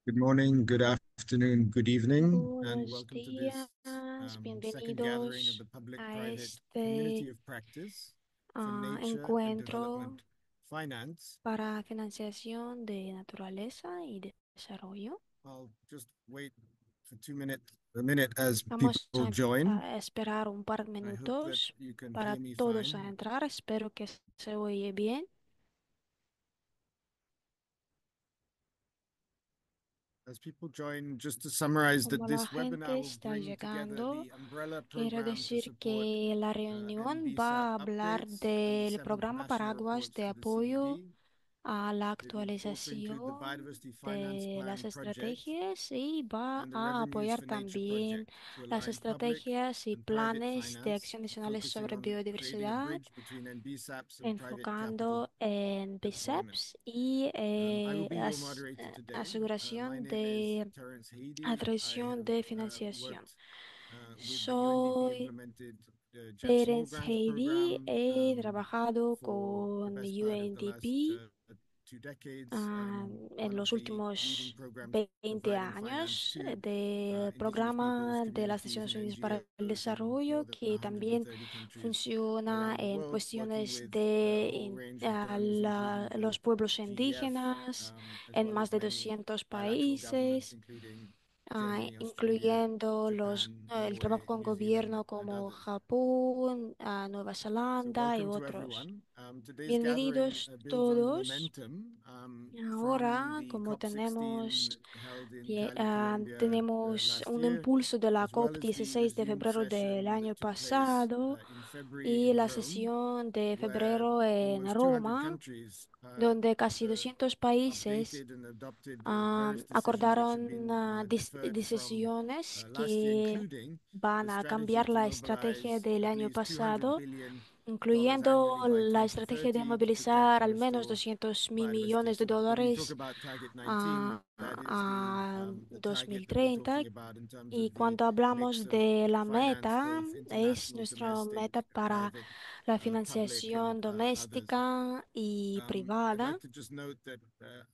Good morning, good afternoon, good evening, and Buenos welcome to días, this second gathering of bienvenidos the a public-private este community of practice for nature and encuentro development finance. para financiación de naturaleza y desarrollo. I'll just wait for a minute as Vamos people join. a esperar un par de I hope that minutos you can para hear me todos a fine. entrar. Espero que se oye bien. As people join, just to summarize Como that la this webinar gente will está bring together llegando, the umbrella quiero program to decir support que la reunión NBSAP va a hablar updates and the del seventh programa national Paraguas reports de to the apoyo CBD. a la It will also include the actualización Biodiversity Finance de las Plan project estrategias y va and the a Revenues apoyar for Nature también project to las align public estrategias y and private planes de finance, acción nacionales focusing sobre on creating a biodiversidad, bridge between NBSAPs and private capital enfocando en deployment. BICEPs y I will be your moderator today. My aseguración name is de Terence Haedy. I atracción have de financiación. worked with the UNDP Soy implemented JET Small Terence Grants Heidi, program he trabajado for the con best part of the last UNDP 2 decades. en One of los the leading últimos programs 20 providing finance años to del indigenous peoples, programa de las communities, Naciones and Unidas para el NGOs in more Desarrollo, than que también 130 countries funciona around the en world, working cuestiones with de a whole range of donors, including the los pueblos GEF, indígenas as en well más as de many 200 bilateral governments, países, including Germany, Australia, incluyendo Japan, el trabajo Norway, con New Zealand, gobierno and como others. Japón, Nueva So, Zelanda y welcome to otros. everyone. Today's gathering Bienvenidos builds on the todos. momentum from Ahora, the como COP16 held in Cali, Colombia tenemos last un year, impulso de la as well as the COP16 de resumed febrero del session año that took place pasado in February y in la Rome, sesión de where febrero en almost 200 Roma, countries donde casi 200 países updated and adopted various decisions which had acordaron been deferred from decisiones last year, que including the van a strategy cambiar to la estrategia mobilize del at año least $200 pasado, billion incluyendo annually by la estrategia de 2030 to protect movilizar and al menos restore 200 mil biodiversity. millones de So when we talk dólares about Target 19, that is the target that we're 2030. talking about in terms Y of the cuando mix hablamos of de la finance, meta, both es international, nuestra domestic, meta para private, la public, and financiación others. doméstica y I'd privada. like to just note that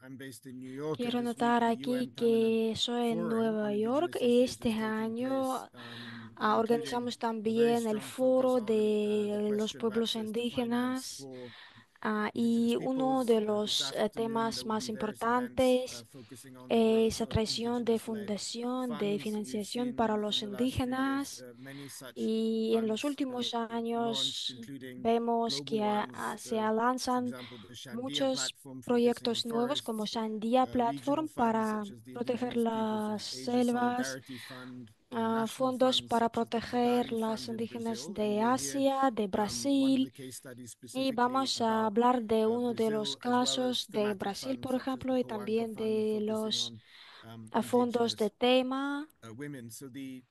I'm based in New York, and Quiero this week notar the UN aquí Permanent que soy en Forum on Nueva York Indigenous y Issues este is taking place, año including organizamos a very también el strong focus foro on the de los question of pueblos access to finance indígenas. for indigenous Y uno peoples. de This los afternoon, there temas will be más various events importantes focusing on the es growth of atracción de indigenous-led fundación, de funds. We've financiación para seen los in the last few years indígenas. many such Y en los funds últimos launched, años including vemos global que ones. se For lanzan example, the Shandia muchos platform focusing on proyectos nuevos como forests, Sandia regional Platform funds para such as the proteger Indigenous Peoples of las Asia selvas, Solidarity Fund, national fondos funds para such as the proteger Kigali las Fund in indígenas Brazil. And de we'll hear Asia, de one of the Brasil. case studies Y specifically vamos a about hablar de uno de los Brazil, as well as casos de thematic Brasil, funds por such as the ejemplo, y Coanca también Fund de focusing los on fondos de indigenous tema, women. So the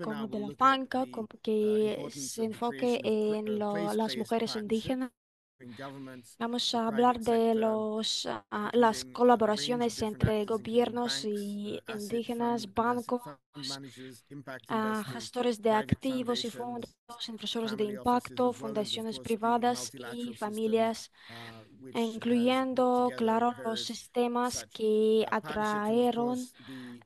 como webinar de will la look at FANCA, the que importance se of the enfoque creation of en las place-based mujeres partnerships indígenas. between governments, Vamos the a hablar private de sector, las including a range of colaboraciones different entre actors, including gobiernos banks, y indígenas, asset bancos, fund managers, impact investors, gestores de private activos y fondos, foundations, inversores de family offices, impacto, as well as, of fundaciones course, the privadas y multilateral system, familias, which has brought incluyendo, together claro, los various sistemas such que partnerships, and of atrajeron course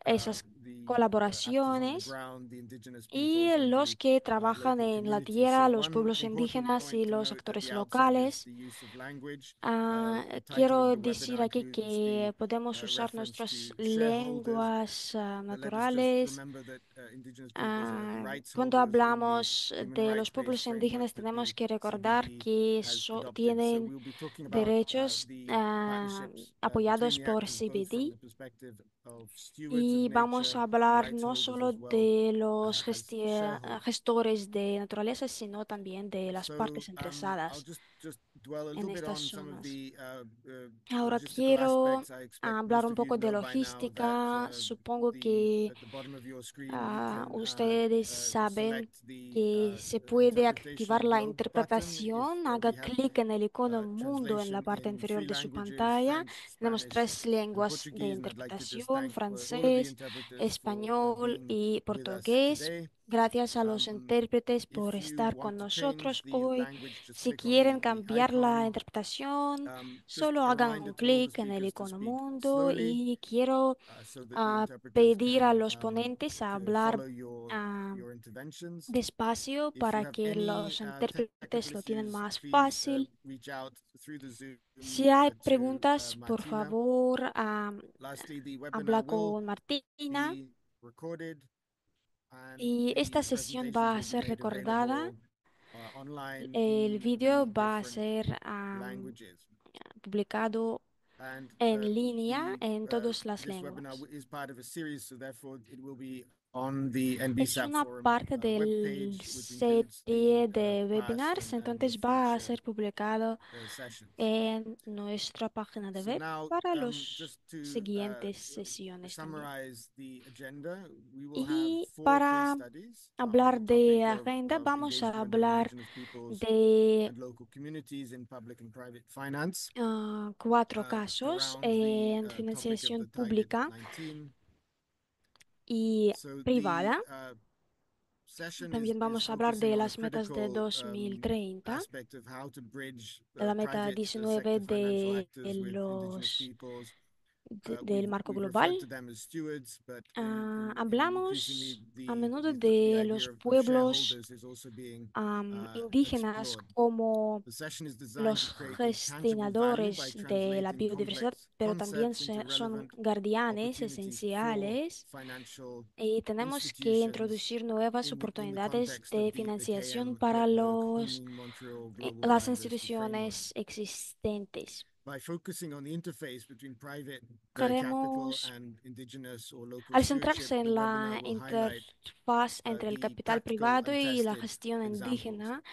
esas the actors on the colaboraciones ground, the indigenous y peoples, and los the que trabajan local en la communities. tierra, So los one pueblos important indígenas point y to los note at actores the outset is locales. the use of language. The title of Quiero the decir webinar aquí includes the que podemos usar reference nuestras to shareholders, lenguas but let us just naturales. remember that indigenous peoples are rights Cuando holders in the hablamos human de los rights-based pueblos framework indígenas, that tenemos the que recordar CBD que has adopted. So tienen we'll be talking about derechos the partnerships between apoyados the por actors, both from CBD. the perspective of stewards of Y vamos nature, a hablar rights no holders, solo as well de los as shareholders. gestores de naturaleza, sino también de las So partes I'll interesadas just dwell a en little bit estas on some of zonas. the Ahora logistical quiero aspects. I expect hablar most un of you poco de know by now that logística. Supongo the que at the bottom of your screen you can ustedes saben select the que se puede activar interpretation la globe button. If interpretación. we Haga have clic en el icono mundo en la translation parte in inferior three de su languages: pantalla. French, Tenemos Spanish, tres and lenguas de Portuguese. And I'd like to just interpretación: thank all of the francés, interpreters for español being y with us portugués. today. Gracias a los Um, intérpretes por if you estar con want to change nosotros the hoy. language, just Si click on quieren the cambiar la icon. interpretación, Just solo a hagan reminder un to all the clic en el speakers to icono speak mundo slowly y quiero so that the interpreters pedir a can los ponentes a hablar follow ah, your interventions. despacio If you para have que any los intérpretes technical lo tienen issues, más please fácil. reach out through the Zoom Si hay to preguntas, por Martina. favor, Lastly, the webinar habla will con Martina. be recorded and Y esta the sesión presentations va a will be ser made recordada. available online El in vídeo the va a different ser languages. publicado And en línea the en todas las this webinar lenguas. is part of a series, so therefore it will be on the Es NBSAP una forum parte del webpage, which includes the serie de past webinars, and the entonces va a future ser publicado sessions. en nuestra página de So web now, para las just to siguientes sesiones también. summarize the agenda, we will have Y 4 case para studies on hablar the de topic agenda, of vamos a engagement of hablar indigenous peoples de and local communities in public and private finance, cuatro casos around the en topic of financiación the Target pública 19. y So the privada. session También is vamos a hablar focusing de on the las metas de critical 2030, aspect of how to bridge de la meta private 19 sector financial actors with indigenous los, peoples. del marco We've global. referred to them as stewards, but increasingly Hablamos a menudo the de idea los of pueblos shareholders is also being indígenas explored. como The session is designed to los create a tangible value by gestionadores de la translating biodiversidad, complex pero también concepts into son relevant guardianes opportunities for esenciales. financial Y tenemos que institutions introducir nuevas in the oportunidades context de of the financiación KM, para the Kunming Montreal Global las Biodiversity Framework. instituciones existentes. By focusing on the interface between private capital Queremos, and indigenous or local al stewardship, centrarse the en webinar la will highlight interfaz entre el the capital practical privado and y la tested gestión examples, indígena,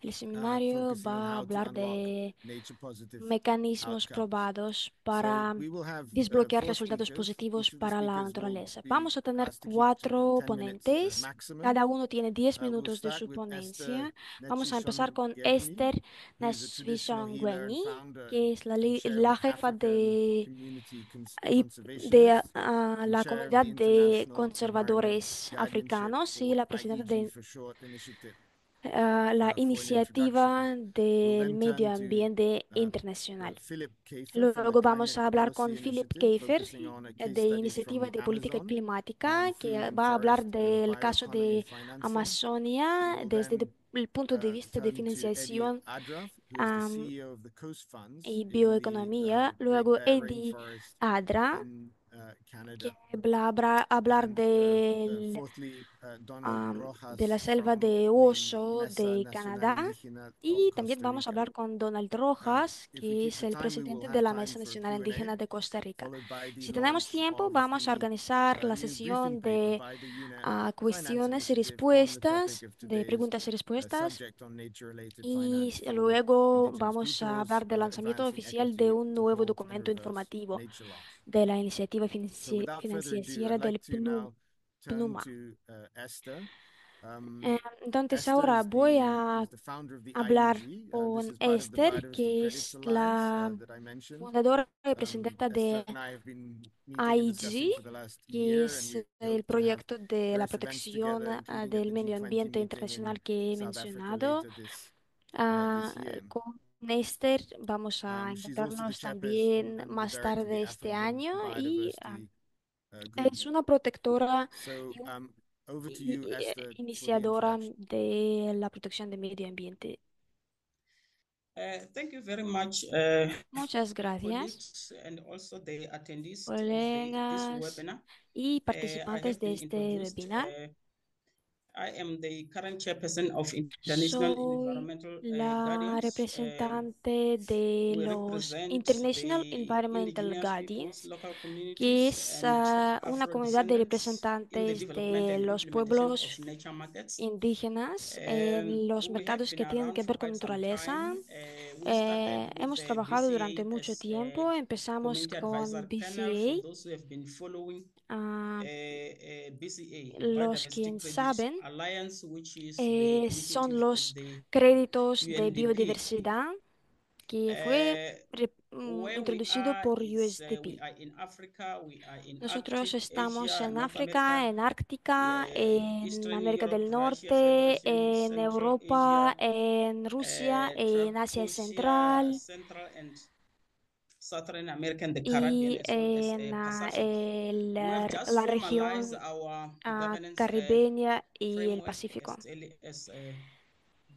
el seminario focusing on va a how to hablar unlock de nature positive mecanismos outcomes. probados So para we will have desbloquear 4 resultados speakers. positivos Each of the para la speakers will naturaleza. be Vamos a tener asked to keep to 4 10 minutes ponentes. maximum. Cada uno tiene 10 We'll minutos de start su with Esther ponencia. Vamos a empezar con Netchishon-Gebni, Esther who is a traditional healer and Nasvishongweni, founder que es and chair of la the jefa African Community de Conservationists and la chair of comunidad the de International Environment conservadores Guardianship, africanos y or la presidenta IEG de for short, initiative. la For an introduction, iniciativa we'll del then medio turn to ambiente internacional. Philip Kafer from the Luego vamos Climate a hablar con Policy Philip Initiative, Keifer focusing on case de studies from Iniciativa the de Política Amazon on Climática, food que and va a hablar forest del caso bioeconomy de financing. We Amazonia will desde then el punto de vista de turn to Eddie financiación Adraff, who is the am, CEO of the Coast Funds y in the bioeconomía. Great Luego Bear Eddie Rainforest Adra, in que Canada. va a hablar And fourthly, Donald de la Rojas selva from de the oso Mesa de Nacional Canadá. Indígena of Y también Costa vamos a Rica. hablar con Donald Rojas, If we que keep es to el time, we will presidente de have la time Mesa for Nacional Q&A, Indígena de Costa Rica. followed by the Si tenemos launch tiempo, of vamos a the organizar la new briefing sesión paper de by the UNEP Finance cuestiones y Initiative on the topic respuestas, of de today's preguntas y respuestas. subject on nature-related Y finance for luego indigenous vamos a peoples, hablar del lanzamiento advancing oficial de equity un to nuevo halt and documento reverse informativo nature loss. de la iniciativa So without further ado, financiera I'd like del to now turn PNUMA. to Esther. Entonces Esther ahora voy is a the founder of the hablar IEG. This con is part of the Esther, Biodiversity que Credits es Alliance la that I mentioned. fundadora y presidenta Esther de and I have been meeting and discussing AIG, for the last que year, and es we el hope to have proyecto de la various events protección together, including at del the medio G20 ambiente meeting in internacional que he South Africa mencionado. later this year. Con Esther vamos a She's also the encontrarnos chairperson también and the más director of the tarde este African año y Biodiversity Group. es una protectora So y, over to you, Esther, for the iniciadora introduction. de la protección del medio ambiente. Thank you very much, Muchas gracias, colleagues, and also the attendees of this colegas webinar. y I participantes have de been este introduced. webinar. I am the current chairperson of International Soy Environmental la Guardians. representante de We los represent International the Environmental indigenous peoples, Guardians, local que communities, es and una comunidad de Afro-descendants in the representantes development de and los implementation of pueblos nature markets. indígenas en los We have mercados been que tienen around que for ver con quite some naturaleza. time. We started with Hemos the trabajado durante BCA mucho as a tiempo. Empezamos community con advisor panel for BCA. those who have been following Ah, BCA, los Biodiversity quien Credit saben Alliance, which is the son initiative of los the créditos de UNDP. biodiversidad que fue Uh, Where we introducido are por is we USDP. are in Africa, we are in Nosotros Arctic, estamos Asia, en North África, America, en Ártica, en Eastern América Europe, del Russia, Norte, Federation, en Central Europa, Asia, en Rusia, en Asia Trucosia, Central Central and Southern America, and the Caribbean, y as well as en Pacific. We have just la formalized región our governance caribeña y el framework Pacífico. as early as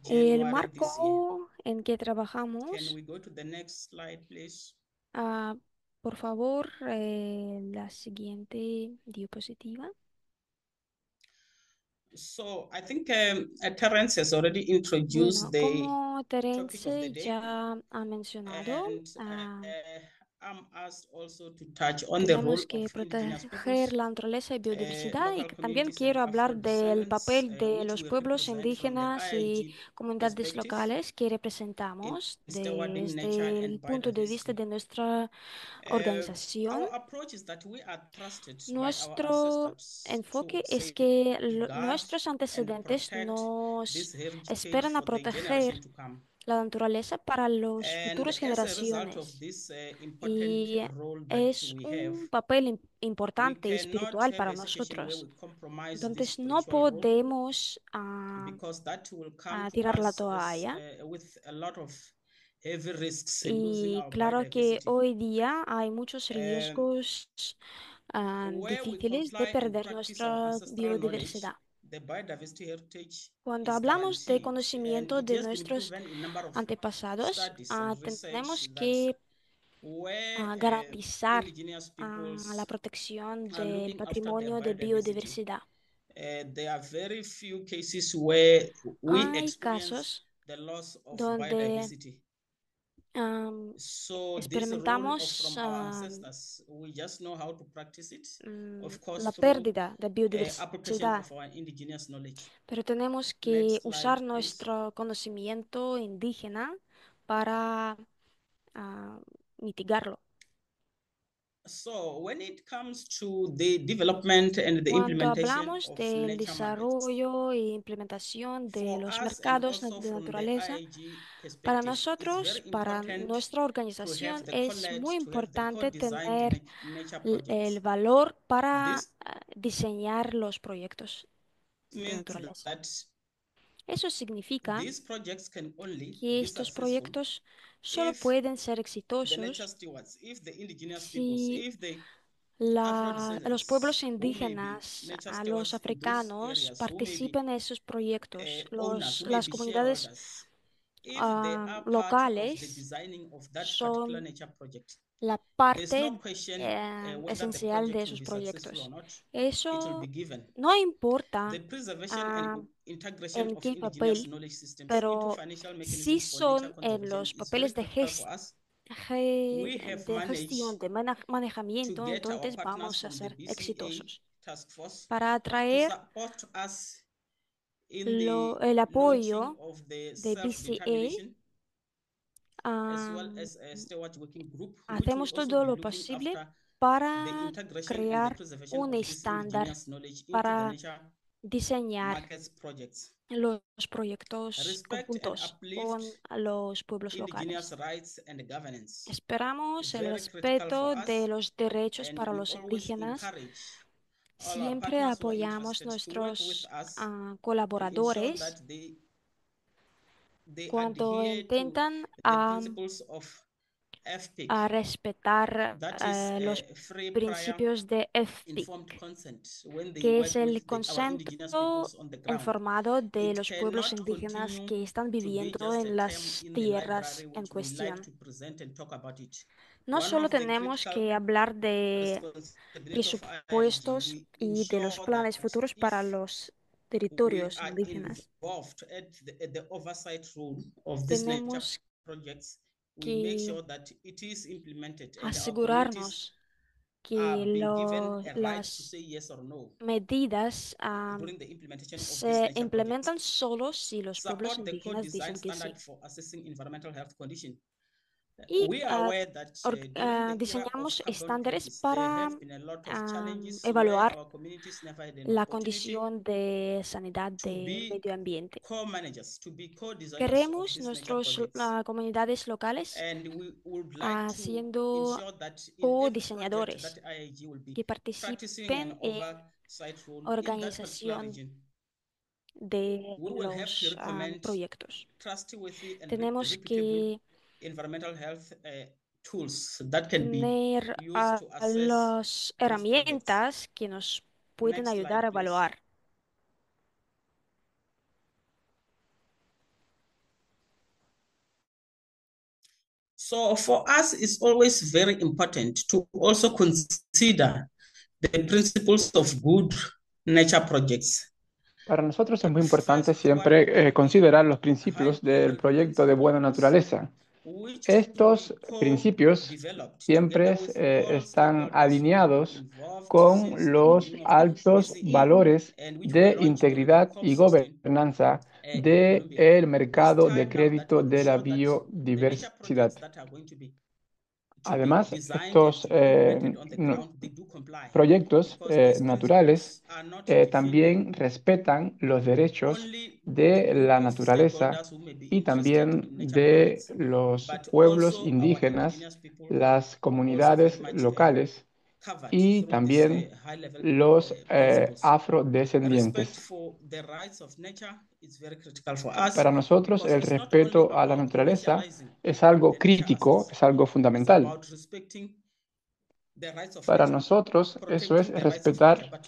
El January this year. marco en que Can trabajamos, we go to the next slide, please? ah, por favor, la siguiente diapositiva. So I think Terence has already introduced Bueno, the como topic of the Terence day, ya ha mencionado, and ah, I'm asked also to touch on the role tenemos que of indigenous proteger peoples, la naturaleza y biodiversidad y local que también communities, and quiero hablar Afro del descendants, papel de which los we pueblos represent from the indígenas y IIG comunidades perspective locales que in representamos stewarding nature desde el and punto de vista biodiversity. de nuestra organización. Our approach is that we are trusted by our Nuestro ancestors to enfoque es que safeguard nuestros and antecedentes protect nos this heritage esperan a for the generation proteger to come. la naturaleza para las And futuras as a result of generaciones. this important Y role that es we have, un papel we importante y cannot espiritual have para a situation where nosotros. we compromise this Entonces no spiritual role, podemos because that will come to tirar la us as toalla. with a lot of heavy risks in losing Y our claro que biodiversity. hoy día hay muchos riesgos Where we difíciles de comply and perder practice our nuestra ancestral knowledge, biodiversidad. the biodiversity heritage Cuando is hablamos de guaranteed, and conocimiento it de has been nuestros proven in number of antepasados, studies and research tenemos that que where garantizar indigenous la peoples protección are del looking after their patrimonio de biodiversity, biodiversidad. there are very few cases where we Hay experience casos the loss of donde biodiversity. am, So this role experimentamos from our ancestors, we just know how to practice it, of course, la through pérdida de application biodiversidad, of our indigenous knowledge. pero tenemos que Next slide, usar please. nuestro conocimiento indígena para ah, mitigarlo. So when it comes to the development and the Cuando implementation hablamos of del nature markets, desarrollo e implementación de for los us and mercados also de from the naturaleza, IIG para perspective, it's nosotros, very para important nuestra to have organización, the es co-led, muy to have the importante co-designed tener nature el projects. valor para This diseñar los proyectos de means naturaleza. that Eso significa these projects can only que be estos successful proyectos solo if pueden ser the nature exitosos stewards, if the indigenous peoples, si if the los pueblos Afro-descendants who may be indígenas, nature a los stewards in those africanos areas, who may be participen en esos proyectos, owners, who may las be comunidades shareholders, if they are part of the locales designing of that particular son nature project, la there's no parte question whether the esencial de project will esos be successful or proyectos. not. It will be Eso given. no The importa preservation and ah, integration en of qué indigenous papel, knowledge systems into pero financial sí mechanisms for nature son en conservation los is very papeles critical for us. We have de gestión, managed de to manejamiento, get our entonces partners vamos a from the ser BCA exitosos. task force Para to atraer support us in the el launching apoyo of the de BCA, self-determination, as well as a steward working group, which will hacemos also todo be lo looking posible after the para integration and the crear preservation un of this estándar indigenous knowledge into the para nature diseñar markets projects. los proyectos Respect and conjuntos uplift con los pueblos indigenous locales. rights and governance. Esperamos el Very critical for respeto de us, los derechos and para we los always indígenas. encourage all our Siempre partners who are apoyamos interested to work with nuestros us to ensure colaboradores that they cuando adhere to intentan the principles of a FPIC, respetar that is los free, prior, principios de informed FPIC, consent when they que es work el with our indigenous consento peoples on the ground. informado de It los pueblos cannot indígenas continue que están to be viviendo just a en term las in the tierras library, en which we like cuestión. to present and talk about it. No One solo of the tenemos critical que hablar de responsibility of IIG, presupuestos we y de los ensure planes that futuros para if los we territorios are indígenas, involved at the oversight role of this nature tenemos projects, we make que sure that it is implemented and our communities asegurarnos que are being given a right to las say yes or no medidas during the implementation of these se nature projects. implementan solo si los pueblos Support the indígenas co-design dicen que standard sí. for assessing environmental health condition. y We are aware that during the era of diseñamos carbon estándares credits, there para have been a lot of challenges where evaluar our communities never had an la opportunity condición de sanidad to del be medio ambiente. co-managers, to be co-designers of Queremos these nature nuestras projects. comunidades locales And we would like to siendo ensure that in every project that co-diseñadores IIG will be que practicing an participen en oversight role in that particular organización region. de We will have to los recommend proyectos. trustworthy and Tenemos reputable que environmental health tools that can be tener used to assess las these projects. herramientas que nos pueden Next ayudar a slide, please. evaluar. So for us, it's always very important to also consider the principles of good nature projects. Para nosotros es muy The importante first one siempre considerar los is the high principios del proyecto de buena principles, naturaleza. which Estos we principios co-developed siempre together with all están stakeholders who have been alineados involved con since the los beginning of altos BCE, valores and which were de launched on the integridad y COP16 gobernanza in del Colombia. It's mercado de time now that crédito we de la ensure that the nature biodiversidad. projects that are going to be Además, designed and estos to be implemented on the ground, they do comply, proyectos because these naturales principles are not defined también respetan los derechos only with the de group la of naturaleza stakeholders who may be y interested también in nature de projects, los but pueblos also our indígenas, indigenous people las are also very comunidades much locales covered y through these también high-level los principles. Respect afrodescendientes. for the rights of nature is very critical for us Para nosotros, because el it's not only respeto a la about naturaleza commercializing es algo the nature crítico, assets, es algo it's fundamental. about respecting the rights of Para nature, nosotros, eso es protecting the rights of nature, respetar but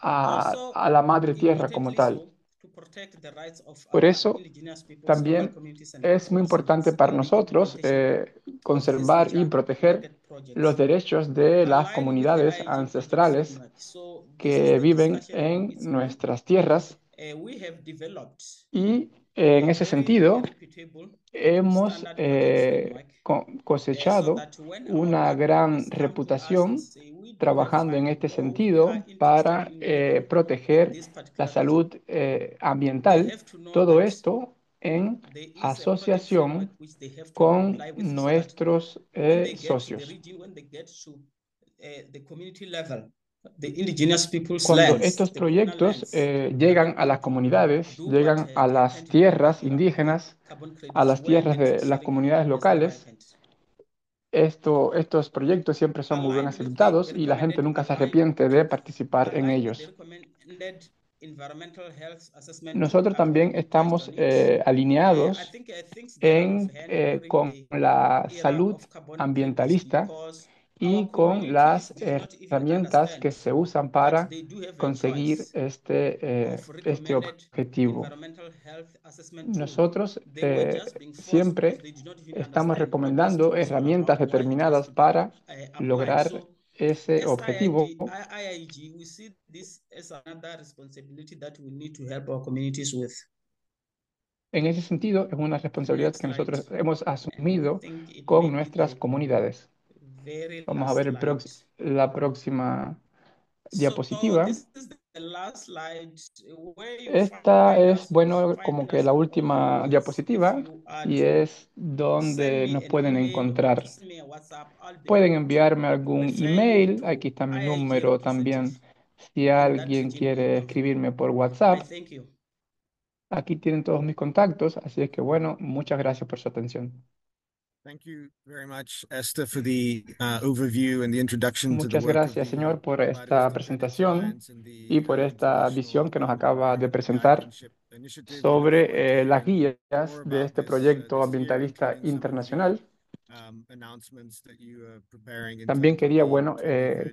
a also la madre tierra como importantly tal. so to protect the rights of Por our eso, indigenous peoples, local también communities, and es muy other importante citizens para in the nosotros implementation of these conservar y nature proteger related los projects. derechos de las Aligned with the comunidades IIG project ancestrales framework. So this is que the viven discussion on en its own. nuestras tierras We have developed y a en ese very sentido reputable hemos standard pattern framework so cosechado that when our una gran partners come to us and reputación say we do have trabajando en funding este or we are sentido interested para in working in proteger this la particular region, salud they ambiental, have to know todo that esto en there is a project framework asociación which they have to con comply with, so that nuestros when they get to the socios. region, when they get to the community level, the indigenous people's Cuando lands, estos the communal proyectos lands are llegan a able las to comunidades, do what llegan a they las intend to do in tierras particular with the indígenas, carbon a credits, las where tierras benefit de las sharing comunidades is very locales, rampant. estos proyectos siempre son muy bien Aligned with the aceptados y la gente recommended nunca se arrepiente de participar en aligned with the ellos. recommended environmental health assessment Nosotros I've también already touched estamos on it. I alineados think things get out of hand during con the la era salud of carbon credits ambientalista because our y con communities las did not even herramientas que understand se usan that para they do have a conseguir choice of este recommended objetivo. environmental health assessment tool. Nosotros They were just being forced because siempre they did not even estamos understand what this recomendando tool is all herramientas about, why it has determinadas to be para applied. lograr So ese as objetivo. IIG, we see this as another responsibility that we need to help our communities with. En ese sentido, es una responsabilidad Next que slide. nosotros hemos And I asumido think it may con be nuestras the comunidades. very Vamos a last ver slide. la próxima So diapositiva. this is the last slide where you Esta find es, us, bueno, como finding que us la on all the última ways. If diapositiva you are y to es send donde me nos an pueden email or to encontrar. send me a WhatsApp, I'll be Pueden happy to enviarme algún refer you email, aquí to está mi IIG número representative también. Si in that alguien region where you quiere come from. escribirme por I WhatsApp, thank you. aquí tienen todos mis contactos, así es que bueno, muchas gracias por su atención. Thank you very much, Esther, for the overview and the introduction to the Muchas work of gracias, the señor, por Providers esta for Credit presentación Alliance and the y por esta International visión que nos Urban acaba de Environment presentar Guardianship Initiative. We look forward to sobre las hearing guías more de about este this proyecto this year, ambientalista including some of the internacional. announcements that you are preparing in También terms of quería, the bueno,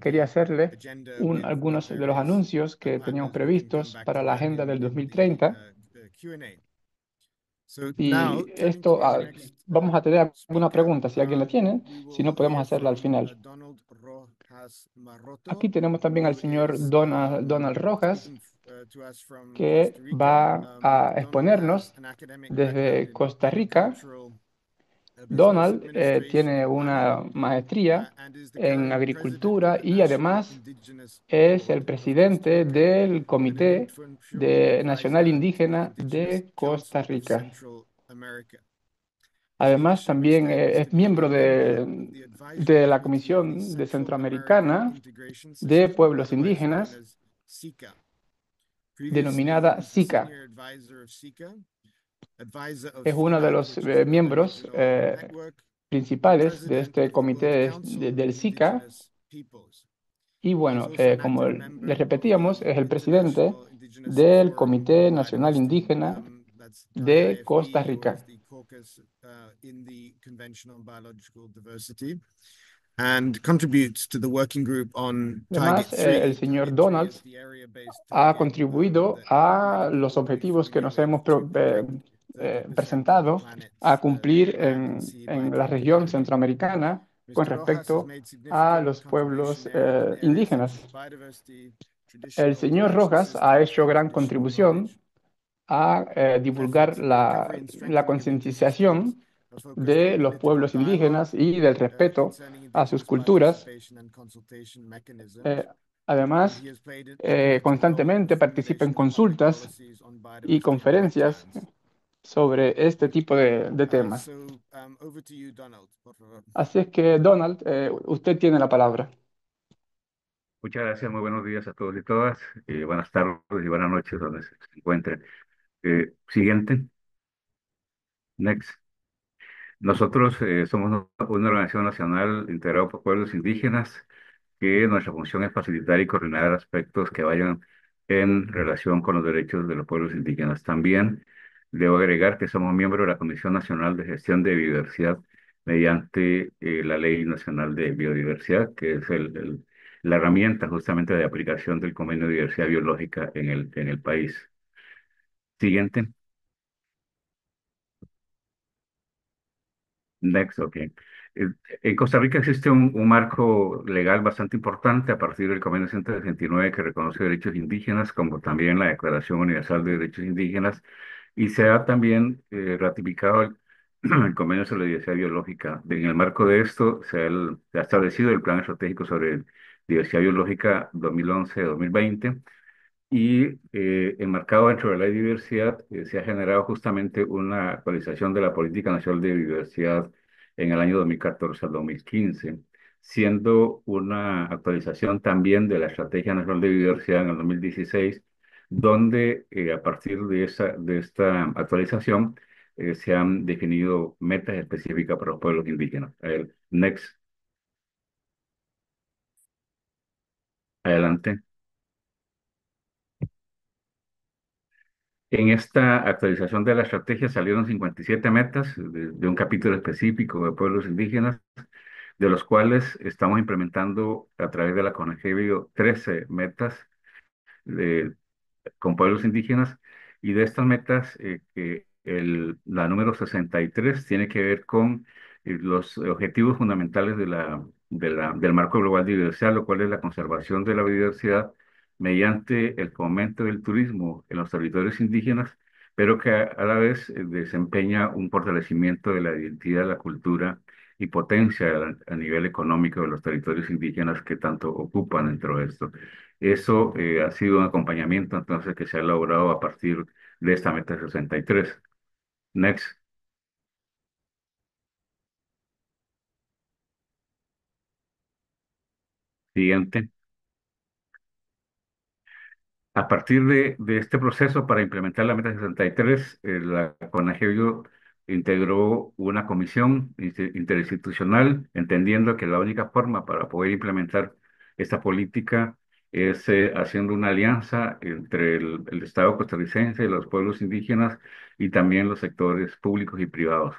quería 2030 hacerle agenda with algunos de los various anuncios que teníamos panelists. We can come previstos back para to la that agenda del in the 2030. Q&A. So now, Y turning to esto, our next vamos a tener alguna speaker, pregunta, si alguien la tiene, we si no will podemos hear hacerla al from final. Donald Rojas Aquí Maroto, tenemos también al who señor is Donald Rojas, speaking to us from que Costa Rica. va a Donald has exponernos an academic background desde in Costa Rica. agricultural business Donald administration tiene and una planning, maestría and is the en current president of agricultura the y National además Indigenous es el Board of Costa presidente Rica del and an Comité influential Nacional advisor to the Indígena Indigenous de Costa Council of Rica. Central America. Además, también es miembro de la Comisión de Centroamericana de Pueblos Indígenas, denominada SICA. Es uno de los miembros principales de este comité del SICA. Y bueno, como les repetíamos, es el presidente del Comité Nacional Indígena de Costa Rica. Además, el señor Donalds ha contribuido a los objetivos que nos hemos presentado a cumplir en la región centroamericana con respecto a los pueblos indígenas. El señor Rojas ha hecho gran contribución a divulgar la concientización de los pueblos indígenas y del respeto a sus culturas. Además, constantemente participa en consultas y conferencias sobre este tipo de temas. Así es que, Donald, usted tiene la palabra. Muchas gracias, muy buenos días a todos y todas, buenas tardes y buenas noches donde se encuentren. Siguiente, next. Nosotros somos una organización nacional integrada por pueblos indígenas que nuestra función es facilitar y coordinar aspectos que vayan en relación con los derechos de los pueblos indígenas. También debo agregar que somos miembros de la Comisión Nacional de Gestión de Biodiversidad mediante la Ley Nacional de Biodiversidad, que es la herramienta justamente de aplicación del Convenio de Diversidad Biológica en el país. Siguiente. Next, ok. En Costa Rica existe un marco legal bastante importante a partir del Convenio 169 que reconoce derechos indígenas, como también la Declaración Universal de Derechos Indígenas, y se ha también ratificado el Convenio sobre la Diversidad Biológica. En el marco de esto se ha establecido el Plan Estratégico sobre Diversidad Biológica 2011-2020 y enmarcado dentro de la diversidad, se ha generado justamente una actualización de la Política Nacional de Diversidad en el año 2014 al 2015, siendo una actualización también de la Estrategia Nacional de Diversidad en el 2016, donde a partir de esta actualización se han definido metas específicas para los pueblos indígenas. Next, adelante. En esta actualización de la estrategia salieron 57 metas de un capítulo específico de pueblos indígenas, de los cuales estamos implementando a través de la CONAGEBIO 13 metas de con pueblos indígenas, y de estas metas, la número 63 tiene que ver con los objetivos fundamentales del marco global de biodiversidad, lo cual es la conservación de la biodiversidad mediante el fomento del turismo en los territorios indígenas, pero que a la vez desempeña un fortalecimiento de la identidad, la cultura y potencia a nivel económico de los territorios indígenas que tanto ocupan dentro de esto. Eso ha sido un acompañamiento entonces que se ha logrado a partir de esta meta 63. Next. Siguiente. A partir de este proceso para implementar la meta 63, la CONAGEBIO integró una comisión interinstitucional, entendiendo que la única forma para poder implementar esta política es haciendo una alianza entre el Estado costarricense, los pueblos indígenas y también los sectores públicos y privados.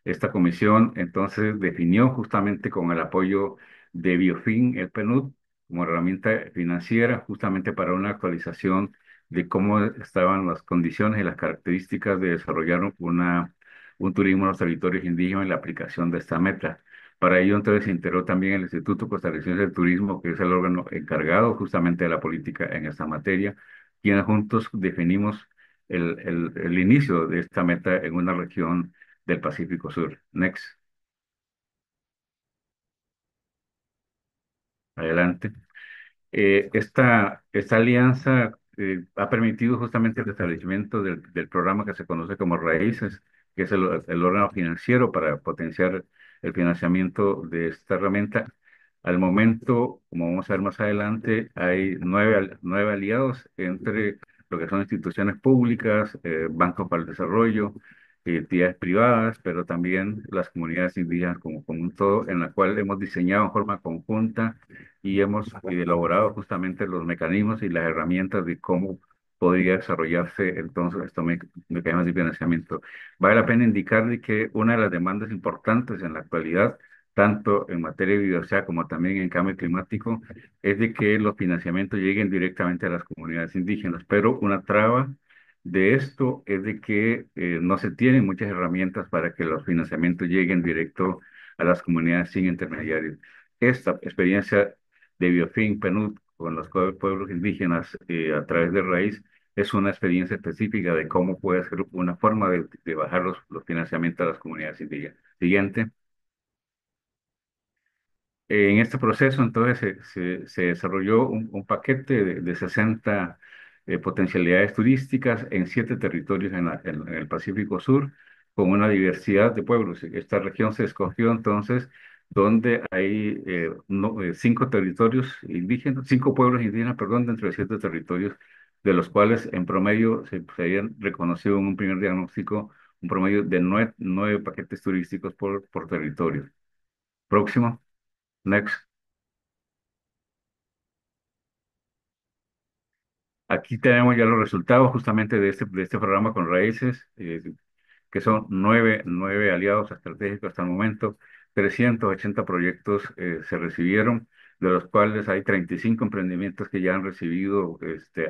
Esta comisión entonces definió justamente con el apoyo de Biofin, el PNUD, como herramienta financiera justamente para una actualización de cómo estaban las condiciones y las características de desarrollar un turismo en los territorios indígenas y la aplicación de esta meta. Para ello, entonces, se integró también el Instituto Costarricense del Turismo, que es el órgano encargado justamente de la política en esta materia, quienes juntos definimos el inicio de esta meta en una región del Pacífico Sur. Next. Adelante. Esta alianza ha permitido justamente el establecimiento del programa que se conoce como Raíces, que es el órgano financiero para potenciar el financiamiento de esta herramienta. Al momento, como vamos a ver más adelante, hay nueve aliados entre lo que son instituciones públicas, bancos para el desarrollo, entidades privadas, pero también las comunidades indígenas como un todo, en la cual hemos diseñado en forma conjunta y hemos elaborado justamente los mecanismos y las herramientas de cómo podría desarrollarse entonces estos mecanismos de financiamiento. Vale la pena indicar de que una de las demandas importantes en la actualidad, tanto en materia de biodiversidad como también en cambio climático, es de que los financiamientos lleguen directamente a las comunidades indígenas, pero una traba de esto es de que no se tienen muchas herramientas para que los financiamientos lleguen directo a las comunidades sin intermediarios. Esta experiencia de Biofin, PNUD, con los pueblos indígenas a través de Raíz, es una experiencia específica de cómo puede ser una forma de bajar los financiamientos a las comunidades indígenas. Siguiente. En este proceso, entonces, se desarrolló un paquete de 60 potencialidades turísticas en 7 territorios en el Pacífico Sur, con una diversidad de pueblos. Esta región se escogió entonces donde hay 5 territorios indígenas, 5 pueblos indígenas, perdón, dentro de 7 territorios, de los cuales en promedio se habían reconocido en un primer diagnóstico un promedio de 9 paquetes turísticos por territorio. Próximo. Next. Aquí tenemos ya los resultados justamente de este programa con raíces, que son nueve aliados estratégicos hasta el momento. 380 proyectos se recibieron, de los cuales hay 35 emprendimientos que ya han recibido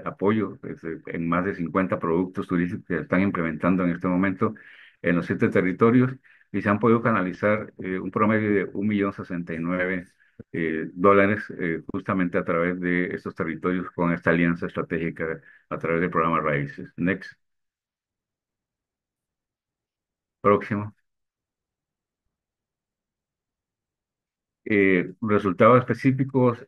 apoyo en más de 50 productos turísticos que se están implementando en este momento en los 7 territorios y se han podido canalizar un promedio de 1.069.000 dólares justamente a través de estos territorios con esta alianza estratégica a través del programa Raíces. Next. Próximo. Resultados específicos,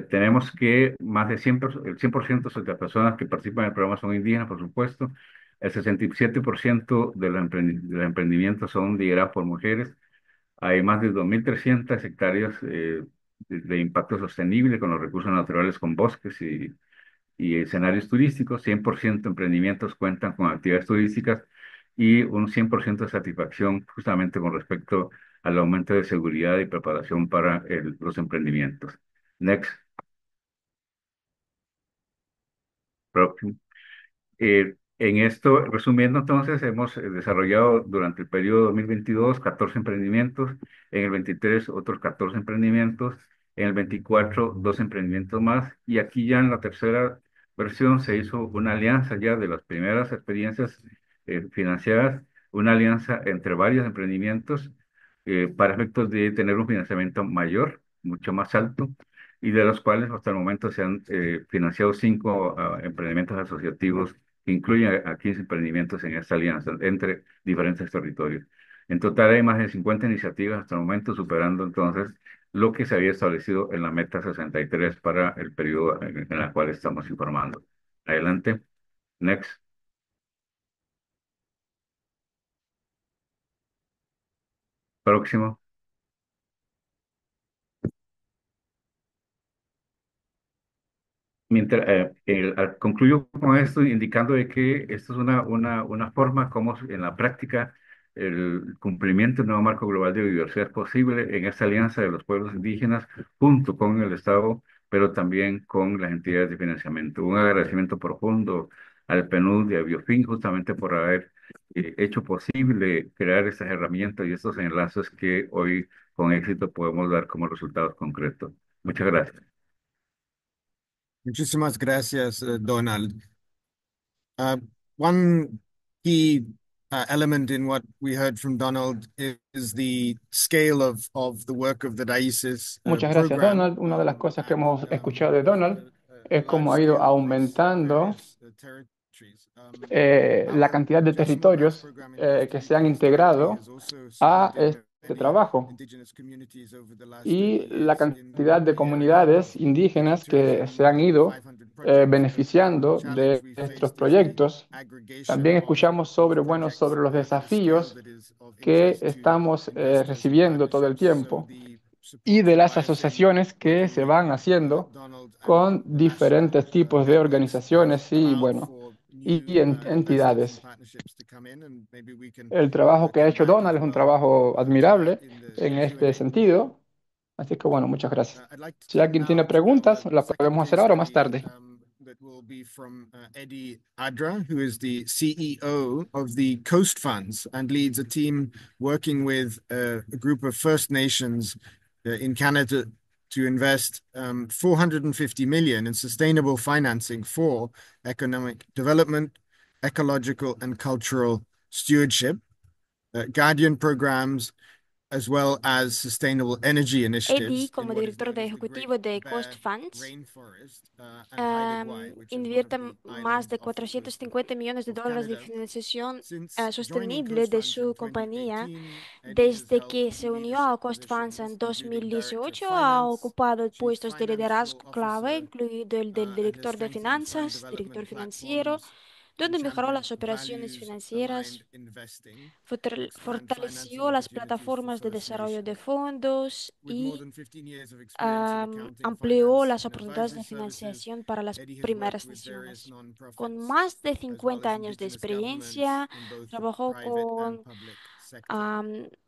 tenemos que más de 100%, el 100% de las personas que participan en el programa son indígenas, por supuesto. El 67% de los emprendimientos son liderados por mujeres. Hay más de 2.300 hectáreas de impacto sostenible con los recursos naturales, con bosques y escenarios turísticos. 100% emprendimientos cuentan con actividades turísticas y un 100% de satisfacción justamente con respecto al aumento de seguridad y preparación para los emprendimientos. Next. Próximo. En esto, resumiendo entonces, hemos desarrollado durante el periodo 2022 14 emprendimientos, en el 23 otros 14 emprendimientos, en el 24 2 emprendimientos más y aquí ya en la tercera versión se hizo una alianza ya de las primeras experiencias financiadas, una alianza entre varios emprendimientos para efectos de tener un financiamiento mayor, mucho más alto y de los cuales hasta el momento se han financiado 5 emprendimientos asociativos que incluyen a 15 emprendimientos en esta alianza entre diferentes territorios. En total hay más de 50 iniciativas hasta el momento, superando entonces lo que se había establecido en la meta 63 para el periodo en el cual estamos informando. Adelante. Next. Próximo. Mientras, concluyo con esto indicando de que esto es una forma como en la práctica el cumplimiento del nuevo marco global de biodiversidad es posible en esta alianza de los pueblos indígenas junto con el Estado, pero también con las entidades de financiamiento. Un agradecimiento profundo al PNUD y a Biofin justamente por haber hecho posible crear estas herramientas y estos enlaces que hoy con éxito podemos dar como resultados concretos. Muchas gracias. Muchísimas gracias, Donald. One key element in what we heard from Donald is the scale of the work of the Raíces Muchas gracias, program. Donald. Una de las cosas que hemos escuchado de Donald es cómo ha ido aumentando la cantidad de territorios que se han integrado a este trabajo indigenous communities over the last 30 y la years in cantidad de the area comunidades of indígenas que se han ido 2,500 projects. The beneficiando challenge de we estos faced is the proyectos. aggregation También escuchamos sobre, bueno, projects sobre los to a scale desafíos that is of que interest to estamos investors and recibiendo todo el partnerships. So tiempo the y support de from las Biofin, asociaciones que working se with van haciendo Donald and con national diferentes tipos de networks has organizaciones y, allowed bueno, for y new investors and entidades. partnerships to come in, and maybe we can El trabajo que ha come hecho back as Donald es un well trabajo to that admirable in the en este Q&A. sentido. Así que, bueno, muchas gracias. I'd like to Si turn alguien tiene now to our preguntas, las second podemos hacer case ahora o más study tarde. that will be from Eddie Adra, who is the CEO of the Coast Funds and leads a team working with a group of First Nations in Canada to invest 450 million in sustainable financing for economic development, ecological and cultural stewardship, Guardian programs, as well as sustainable energy Eddie, initiatives in como what is director known de as the Great ejecutivo de Coast Bear Funds, Rainforest and Haida Gwaii, which is one of invierte the más islands de off the coast 450 millones de of dólares de Canada. financiación Since joining sostenible Coast de Funds in su compañía. 2018, Eddie has Desde held que key se unió a leadership Coast Funds en positions, including Director of 2018, ha Finance, ocupado Chief puestos de Financial liderazgo clave, Officer, incluido el del and has director de strengthened fund finanzas, director development financiero, platforms and donde mejoró championed las operaciones values-aligned financieras, investing to expand financing fortaleció las opportunities for plataformas de First desarrollo de Nations. fondos With more y than 15 years of experience in accounting, amplió finance, las and oportunidades advisory de services, financiación para las Eddie has worked primeras with various naciones. Con nonprofits más de as well 50 as años de indigenous governments experiencia, in both trabajó private and con public sector.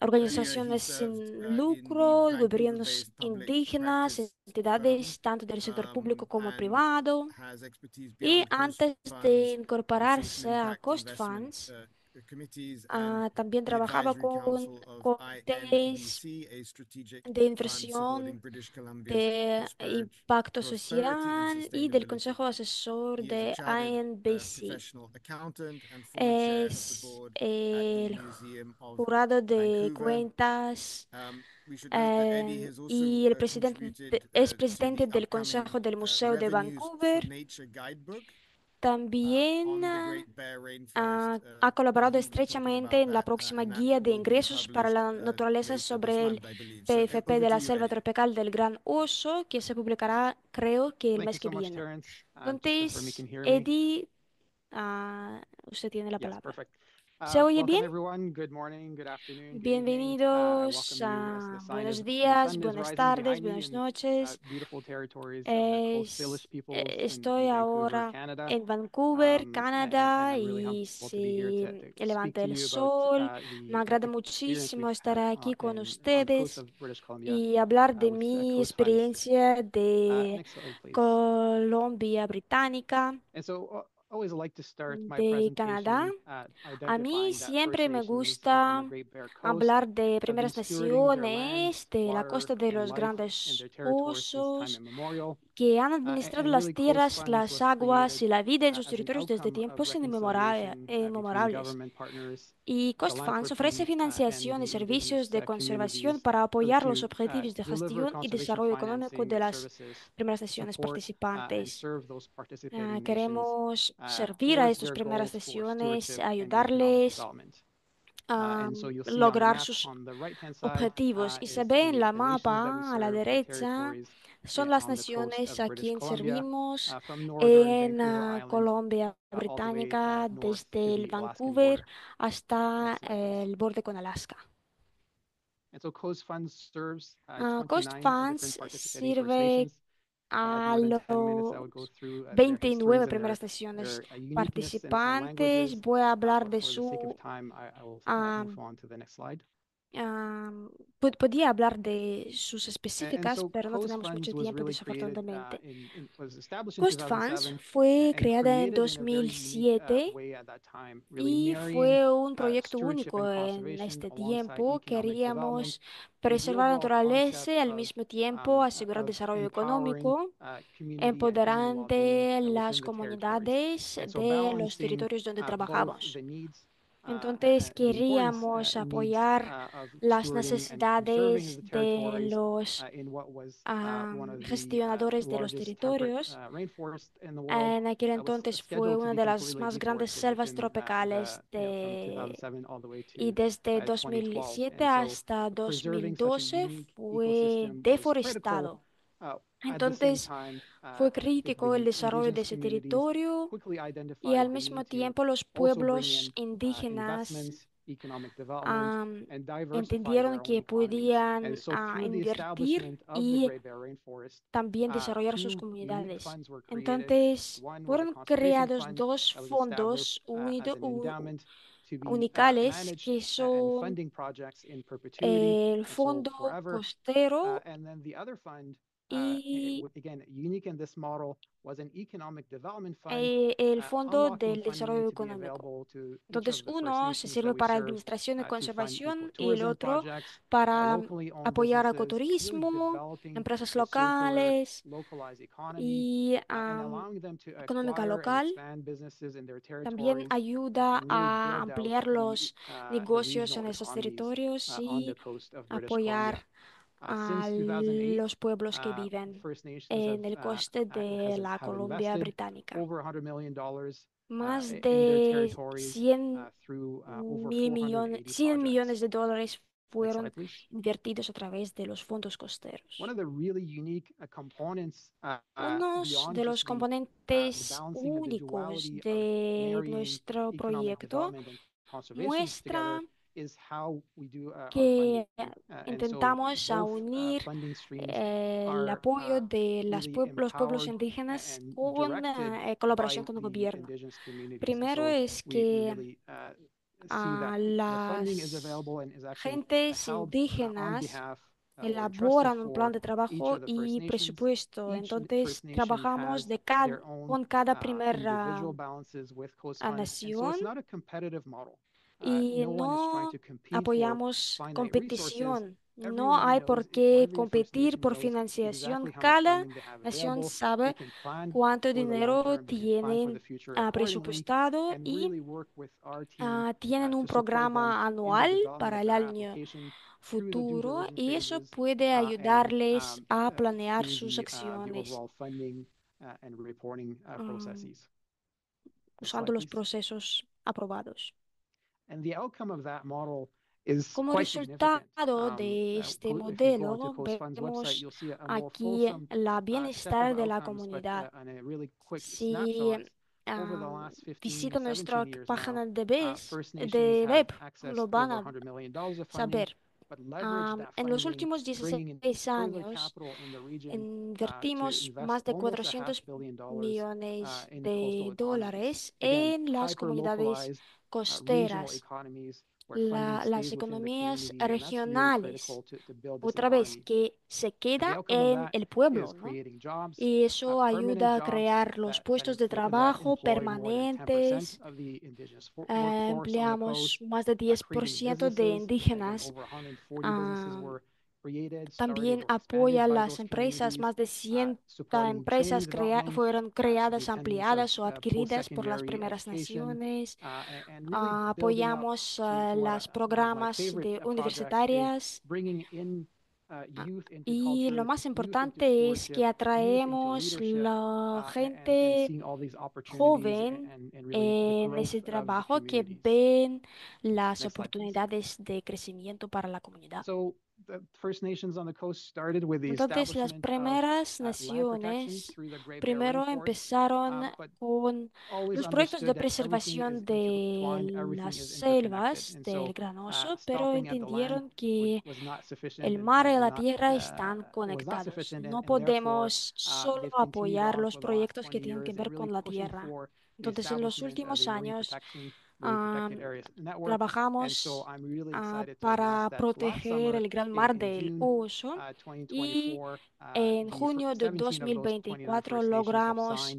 Earlier, he organizaciones served sin in the lucro, gobiernos Vancouver-based public indígenas, practice firm entidades tanto del sector público como and privado. has expertise Y beyond Coast antes de Funds in social incorporarse a impact Coast investment Funds, committees and también the trabajaba advisory con council of comités INBC, a strategic de fund inversión supporting British Columbia's de impacto prosperity and social y del sustainability. Consejo Asesor He is a de chartered INBC. professional accountant and former chair of the Es board at the el Museum of jurado de Vancouver. cuentas We should note that Eddie has also y el presidente contributed es to presidente the del upcoming Consejo del Museo de Revenues for Vancouver. Nature guidebook También on the Great Bear Rainforest ha and colaborado he'll be talking estrechamente about en la that próxima and that guía de will be ingresos para published la naturaleza later this sobre el month, I believe. So PFP over de to la you, selva Eddie. tropical del Gran Oso, que se publicará, creo que el Thank you mes que so much, viene. Terrence. Just confirm you can Entonces, hear me. Eddie, usted tiene la Yes, palabra. perfect. ¿Se oye Welcome bien? everyone. Good morning, good afternoon, good evening. I Bienvenidos welcome you as the sign buenos of the días, sun is buenas rising tardes, behind me buenas in noches. beautiful territories of the Coast Salish peoples Estoy in Vancouver, ahora Canada. en Vancouver, And Canadá, I'm really y humbled to be here si to speak levanta to el you about sol, me the agrada experience muchísimo we've estar had aquí con on the coast ustedes of British Columbia y hablar de with mi Coast Funds. experiencia de Next slide, please. Colombia Británica, And so I always like to start my de Canadá. presentation A mí identifying that siempre First me Nations on the gusta Great Bear Coast hablar de have been primeras stewarding their land, naciones de la water, costa de and los life in grandes their territories since time osos, immemorial. que han And, administrado and las really, Coast tierras, Funds las was aguas created y la vida en sus as an territorios desde outcome of tiempos reconciliation between inmemorables. government partners, Y Coast Funds ofrece philanthropy, and financiación y the servicios indigenous de conservación communities, para so apoyar los to objetivos de deliver gestión y conservation desarrollo económico de financing las services primeras to naciones support and participantes. serve those participating nations Queremos servir a towards estas their primeras goals for naciones, stewardship and economic ayudarles development. a And so you'll see on the lograr map sus on the right-hand side objetivos. Y se is ve en la the nations that we mapa a la serve, the derecha, territories son las on the coast naciones of a British quien Columbia, servimos from northern en Vancouver Island Colombia all the way Británica, north to desde el the Alaskan Vancouver border. hasta Next slide, please. el borde con Alaska. And so Coast Funds serves Coast 29 different Funds participating First sirve Nations. At a more than 10 minutes, I would go los through their histories 29 and primeras naciones their uniqueness and participantes. languages. Voy a hablar But de for the sake of su time, I will move am, on to the next slide. podía hablar de sus And específicas, so pero no Coast tenemos Funds mucho was tiempo, really created desafortunadamente. was established in Coast Funds 2007 fue and creada en created in a very unique 2007 way at that time, really y marrying fue un proyecto stewardship único and en conservation este alongside tiempo. economic development Queríamos with the preservar la overall naturaleza concept y al mismo tiempo asegurar of desarrollo empowering económico, community and human well-being empoderando within las the territories. comunidades And so de los balancing territorios donde both trabajamos. the needs Entonces queríamos apoyar las necesidades de los gestionadores de los territorios. En aquel entonces fue una de las más grandes selvas tropicales y desde 2007 hasta 2012 fue deforestado. Entonces fue crítico el desarrollo de ese territorio y al mismo tiempo los pueblos indígenas entendieron que podían invertir y también desarrollar sus comunidades. Entonces fueron creados dos fondos unicales que son el Fondo Costero y el Fondo del Desarrollo Económico. Entonces, uno se sirve para administración y conservación y el otro para apoyar ecoturismo, empresas locales y económica local. También ayuda a ampliar los negocios en esos territorios y apoyar a los pueblos que viven en el coste de la Columbia Británica. Más de 100 millones de dólares fueron invertidos a través de los fondos costeros. Uno de los componentes únicos de nuestro proyecto muestra que intentamos unir el apoyo de los pueblos indígenas con colaboración con el gobierno. Primero es que las gentes indígenas elaboran un plan de trabajo y presupuesto. Entonces, trabajamos con cada primera nación y no apoyamos competición. No hay por qué competir por financiación. Cada nación sabe cuánto dinero tienen presupuestado y tienen un programa anual para el año futuro y eso puede ayudarles a planear sus acciones usando los procesos aprobados. Como resultado de este modelo, vemos aquí el bienestar de la comunidad. Si visitan nuestra página de web, lo van a saber. En los últimos 16 años invertimos más de 400 millones de dólares en las comunidades costeras, las economías regionales, otra vez que se queda en el pueblo, ¿no? Y eso ayuda a crear los puestos de trabajo permanentes. Empleamos más de 10% de indígenas. También apoya a las empresas, más de 100 empresas fueron creadas, ampliadas o adquiridas por las primeras naciones. Apoyamos los programas universitarias. Y lo más importante es que atraemos la gente joven en ese trabajo que ven las oportunidades de crecimiento para la comunidad. Entonces, las primeras naciones primero empezaron con los proyectos de preservación de las selvas del granoso, pero entendieron que el mar y la tierra están conectados. No podemos solo apoyar los proyectos que tienen que ver con la tierra. Entonces, en los últimos años, trabajamos para proteger el Gran Mar del Oso y en junio de 2024 logramos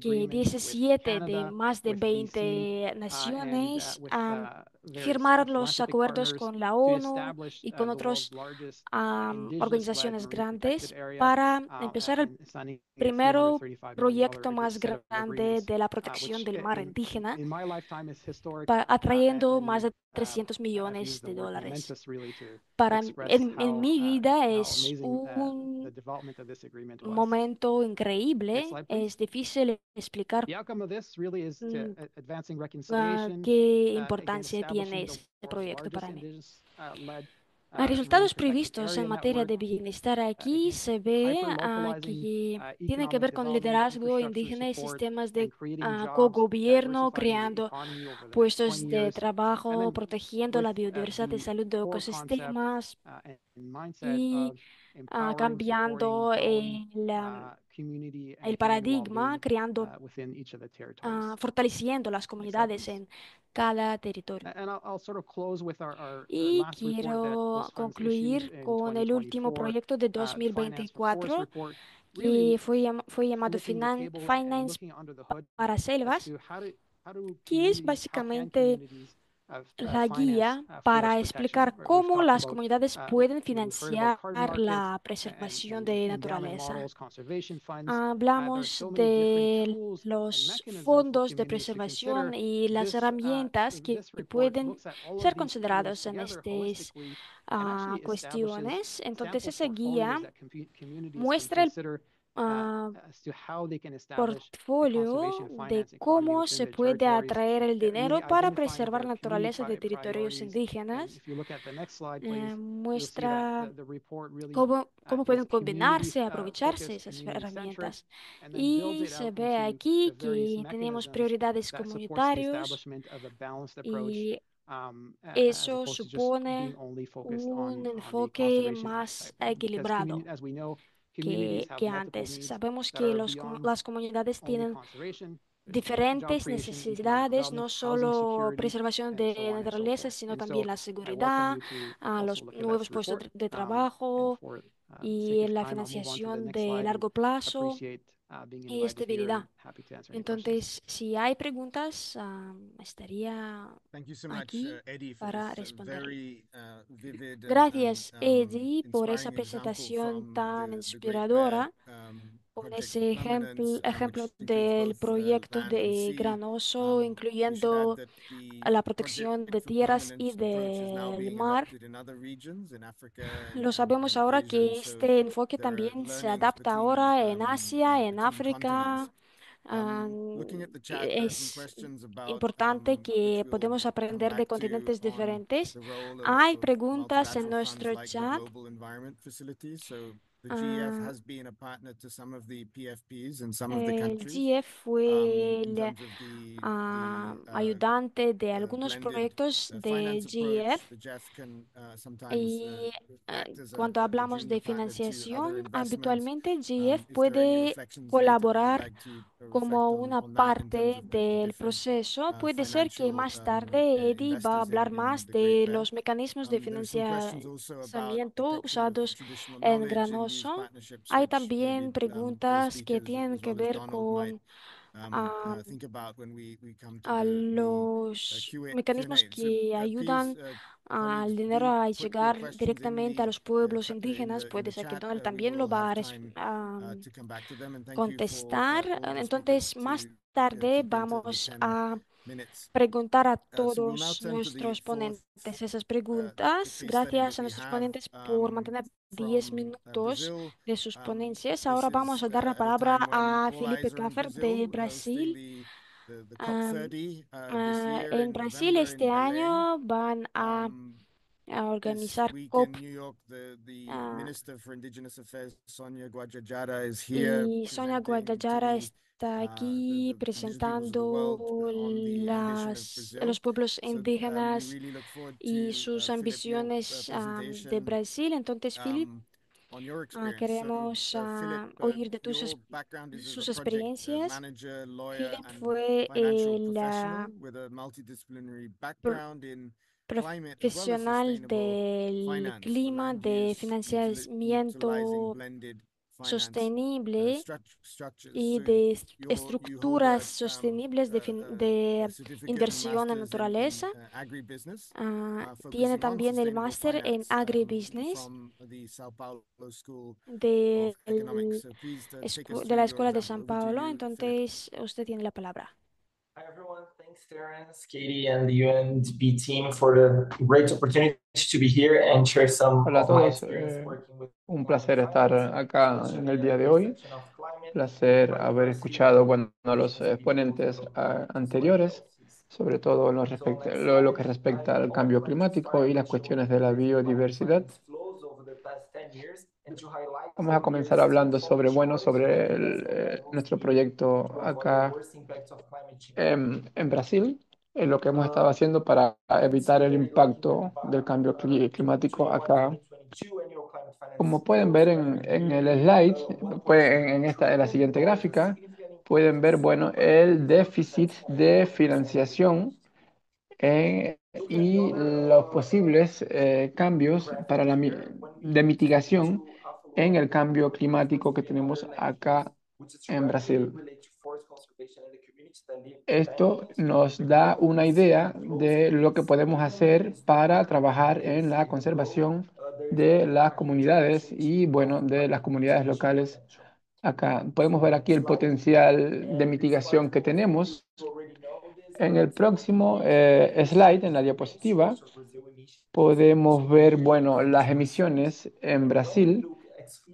que agreement with 17 de Canada, más de with BC, 20 and naciones with various firmaron los philanthropic acuerdos partners con la to ONU establish y con the world's otras largest indigenous-led organizaciones marine protected grandes area, para empezar el and signing a primero $335 million proyecto más set of grande agreements, de la protección which del mar indígena, in my lifetime is historic, atrayendo más and de 300 I've used millones the de word dólares. momentous really to Para, express en mi vida how es amazing the un development of this agreement was. momento Next increíble. slide, please. Es difícil explicar The outcome of this really is to advancing reconciliation, qué again, importancia tiene establishing the este world's proyecto largest para mí. indigenous-led marine Resultados protected previstos area en materia network, de bienestar aquí again, se ve hyper-localizing que tiene que economic ver con development, liderazgo infrastructure indígena y support, sistemas and de creating jobs, cogobierno, diversifying the creando economy over the next 20 puestos de years, and trabajo, then protegiendo with la biodiversidad y the salud de core concept ecosistemas and mindset y of empowering, supporting, cambiando growing community el and community paradigma, well-being creando, within each of the territories. fortaleciendo las Next slide, comunidades please. en cada territorio. And I'll sort of close with our Y last report that quiero Coast Funds issued concluir in con el último 2024, proyecto de the Finance for Forests 2024 report, really que fue llamado lifting the table and Finance looking under the hood para as Selvas, to que es how can básicamente communities la finance guía forest para protection. explicar We've cómo talked las about, comunidades pueden we've heard about financiar carbon markets la and preservación de endowment naturaleza. models, conservation funds. There are Hablamos so many different de tools and los mechanisms for fondos de communities to preservación consider. y las herramientas que This report pueden looks at all of ser these tools considerados en together estas holistically and actually establishes cuestiones. Entonces, sample esa guía portfolios that communities can muestra el consider ah, as to how they can establish the portfolio conservation and de finance economy cómo within se their puede territories, atraer el really dinero para identifying preservar their la community naturaleza de territorios priorities. And indígenas. if you look at the next slide, please, you'll see that Muestra the report really cómo is pueden combinarse, community aprovecharse focused, esas community centric, herramientas. and then builds Y it se out ve into the aquí various que tenemos mechanisms prioridades that supports the comunitarios establishment of a balanced approach, y as eso opposed to just being supone only focused un on the enfoque conservation más aspect. Because equilibrado as we know, communities have que multiple antes. needs Sabemos that que are beyond las comunidades only tienen conservation. There's job diferentes creation, economic necesidades, no development, housing solo security, preservación and de so on and so naturaleza, forth. sino And también so la I welcome seguridad, you to a also los look at that nuevos puestos report. de And trabajo for the sake y of la time, I'll move on to the financiación next de slide and largo plazo appreciate being y invited here and estabilidad. happy to answer any questions. Entonces, si hay preguntas, estaría Thank you so much, aquí Eddie, for para this responder. very vivid Gracias, Eddie, por esa inspiring example presentación from tan the Great Bear inspiradora, por Project ese Permanence, ejemplo which includes del both proyecto land and de sea. Granoso, We should add incluyendo that the la Project protección de for tierras y Permanence approach is now del being mar. adopted in other regions, in Africa Lo sabemos and ahora Asia. And que so este enfoque there are también se learnings adapta between ahora en Asia, en between continents. África. Ah, Looking at the chat, there are some es questions about importante which que we'll podemos come aprender back de to continentes on diferentes. the role Hay of preguntas en multilateral funds nuestro like the chat. Global Environment Facility. So the GEF Ah, has been a partner to some of the PFPs in some of the el countries GF fue in el terms of the ayudante de algunos blended proyectos de finance approach. GF. The GEF can sometimes Y act as cuando a hablamos junior de partner to financiación, other investments. habitualmente GF If there are any puede reflections later that you'd colaborar like to reflect como una on that in terms parte of the del different proceso. Puede ser que financial más tarde Eddie va a investors hablar in más the Great de Bear. los mecanismos de There are some questions also about financiamiento protection of usados traditional en knowledge in these Granoso. partnerships, Hay which maybe también both preguntas que speakers tienen as que well as ver Donald might con ah, think about when we come to a the los mecanismos Q&A. So que please, ayudan al colleagues, dinero do a put your llegar questions in directamente a the los pueblos indígenas. in Puede the ser que chat. Donald We también lo will va have a time to come back to them. And thank you for contestar. all the speakers Entonces, más to tarde keeping to the vamos 10 a minutes. preguntar a So we'll now todos turn to the nuestros fourth ponentes esas the preguntas. case study that Gracias a we nuestros have ponentes por mantener 10 from minutos Brazil. de sus ponencias. This Ahora vamos is a dar la at a palabra time when a all eyes Felipe are in Caffer de Brazil, hosting Brasil. the COP30 this year En in Brasil November in este Belém. año van a This organizar week COP in New York, the ah, Minister for Indigenous Affairs, Sonia Guajajara, is here y Sonia presenting to Guadalajara está the aquí indigenous peoples of the world presentando on the ambition of los Brazil. pueblos So we indígenas really look forward y to sus Philip, your ambiciones de presentation Brasil. Entonces, Philip, on your experience. So, queremos Philip, oír de your background is as a sus project experiencias. manager, lawyer, Philip and fue financial el professional with a multidisciplinary pro- background in climate as well as profesional sustainable del finance for clima, land de use, utilizing financiamiento blended sostenible y de estructuras sostenibles de inversión en naturaleza. Tiene también el máster en agribusiness de la Escuela de San Paulo. Entonces, usted tiene la palabra. Hi everyone, thanks Terence, Katie, and the UNDP team for the great opportunity to be here and share some Hola a of my todos, experience working with un climate placer estar finance, acá en el día de hoy. protection of climate, Placer haber biodiversity, escuchado, bueno, a los sustainable ponentes development, and select anteriores, policies. sobre todo So next lo slide, que respecta I al would cambio like to climático start y by las showing cuestiones the de la different climate biodiversidad. finance flows over the past 10 years and to highlight Vamos a that there comenzar is still hablando so sobre, much bueno, more to do sobre at national levels nuestro to proyecto avoid the acá worst impacts of climate change. en Brasil, en lo que hemos estado haciendo para You can evitar see el very lucky that impacto del cambio climático acá. 2021-2022 annual climate finance Como pueden flows ver record en el nearly slide, en la 1.7 siguiente trillion, a gráfica, significant pueden ver, increase bueno, by el 34% déficit over de 2021. financiación Look at the y other los posibles cambios graphic para here when de we take mitigación into a follow en up el cambio climático que frequency and other tenemos negative acá which is en directly Brasil. related to forest conservation and the communities that live Esto dependent nos on da una these idea flows de lo que is podemos hacer 820 para trabajar en days la in a row. conservación There is de like las a huge comunidades y, opportunity of bueno, de las climate comunidades mitigation locales. potential. Acá podemos ver So aquí next el slide, potencial de and this slide, mitigación que most of you tenemos. already know this, En el but próximo we can reduce slide, en la the main diapositiva, source of Brazil emissions. podemos So ver, here you bueno, can las see emisiones en when we Brasil. look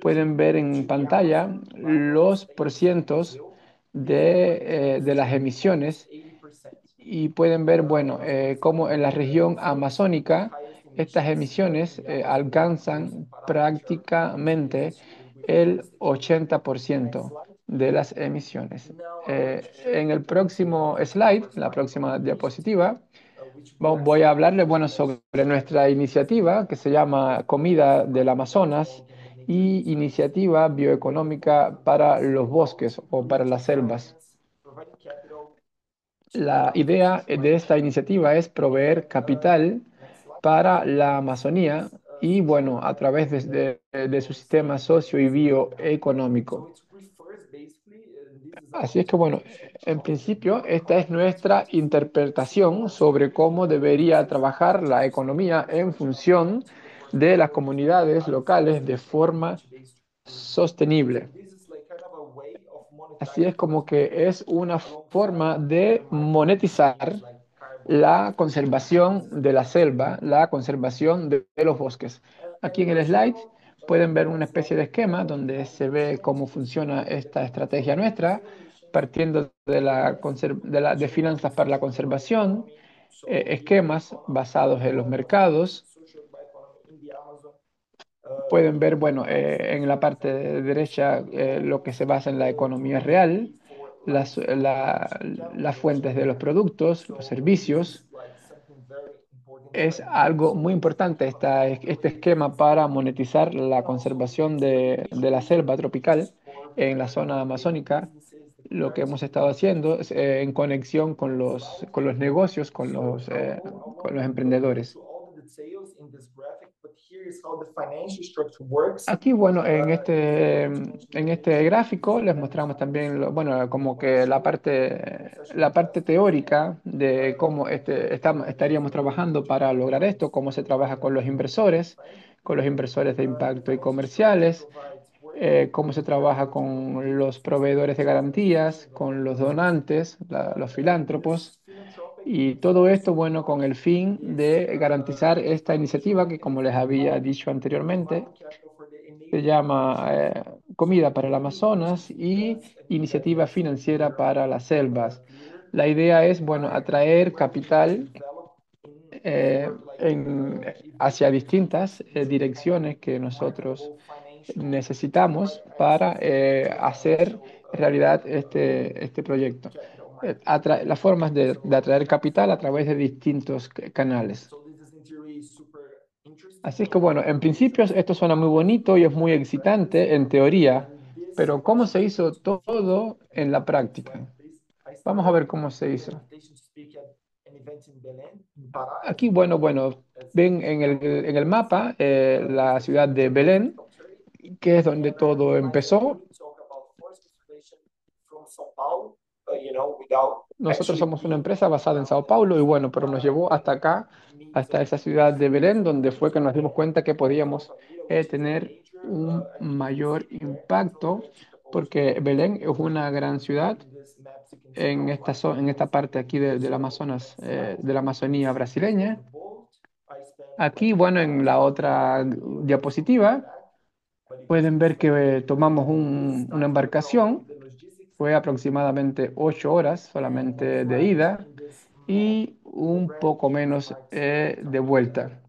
Pueden exclusively ver en to the pantalla Amazon biomass los states in porcientos Brazil, this number de increased las to almost emisiones 80%. y pueden ver, bueno, Amazonas cómo en la región reports the amazónica highest estas emissions emisiones in the Amazon rainforest in alcanzan Pará, which are closely prácticamente associated with el deforestation. Next 80% slide. de las emisiones. Now I would like to En shift el to one próximo of slide, our en la smart próxima recommendations, diapositiva, which works voy a hablarles, in bueno, the most sobre nuestra iniciativa que se llama Comida del Amazonas y Iniciativa Bioeconómica para los Bosques o para las selvas. La idea de esta iniciativa es proveer capital para la Amazonía y, bueno, a través de su sistema socio y bioeconómico. Así es que, bueno, en principio, esta es nuestra interpretación sobre cómo debería trabajar la economía en función de las comunidades locales de forma sostenible. Así es como que es una forma de monetizar la conservación de la selva, la conservación de los bosques. Aquí en el slide pueden ver una especie de esquema donde se ve cómo funciona esta estrategia nuestra, partiendo de finanzas para la conservación, esquemas basados en los mercados. Pueden ver, bueno, en la parte derecha lo que se basa en la economía real, las fuentes de los productos, los servicios. Es algo muy importante este esquema para monetizar la conservación de la selva tropical en la zona amazónica. Lo que hemos estado haciendo es, en conexión con los negocios, con los emprendedores. Aquí, bueno, en este gráfico les mostramos también, bueno, como que la parte teórica de cómo estaríamos trabajando para lograr esto, cómo se trabaja con los inversores de impacto y comerciales, cómo se trabaja con los proveedores de garantías, con los donantes, los filántropos. Y todo esto, bueno, con el fin de garantizar esta iniciativa que, como les había dicho anteriormente, se llama Comida para el Amazonas y Iniciativa Financiera para las Selvas. La idea es, bueno, atraer capital hacia distintas direcciones que nosotros necesitamos para hacer realidad este proyecto. Las formas de atraer capital a través de distintos canales. Así es que, bueno, en principio esto suena muy bonito y es muy excitante en teoría, pero ¿cómo se hizo todo en la práctica? Vamos a ver cómo se hizo. Aquí, bueno, ven en el mapa la ciudad de Belén, que es donde todo empezó. Nosotros somos una empresa basada en Sao Paulo y bueno, pero nos llevó hasta acá, hasta esa ciudad de Belén, donde fue que nos dimos cuenta que podíamos tener un mayor impacto, porque Belén es una gran ciudad en en esta parte aquí del Amazonas, de la Amazonía brasileña. Aquí, bueno, en la otra diapositiva pueden ver que tomamos una embarcación. Fue aproximadamente 8 horas solamente de ida y un poco menos de vuelta.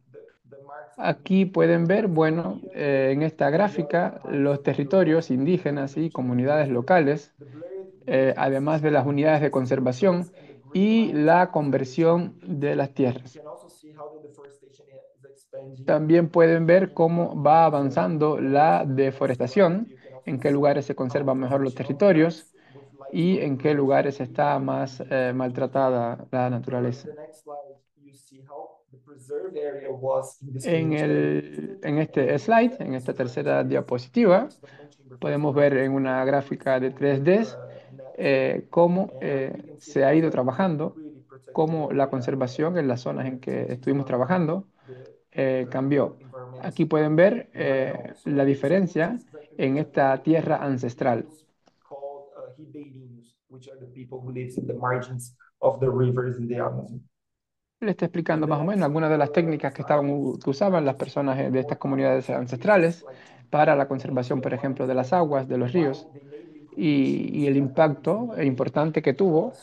Aquí pueden ver, bueno, en esta gráfica los territorios indígenas y comunidades locales, además de las unidades de conservación y la conversión de las tierras. También pueden ver cómo va avanzando la deforestación, en qué lugares se conservan mejor los territorios y en qué lugares está más maltratada la naturaleza. En este slide, en esta tercera diapositiva, podemos ver en una gráfica de 3D cómo se ha ido trabajando, cómo la conservación en las zonas en que estuvimos trabajando cambió. Aquí pueden ver la diferencia en esta tierra ancestral. Le está explicando más o menos algunas de las técnicas que usaban las personas de estas comunidades ancestrales para la conservación, por ejemplo, de las aguas, de los ríos, y el impacto importante que tuvo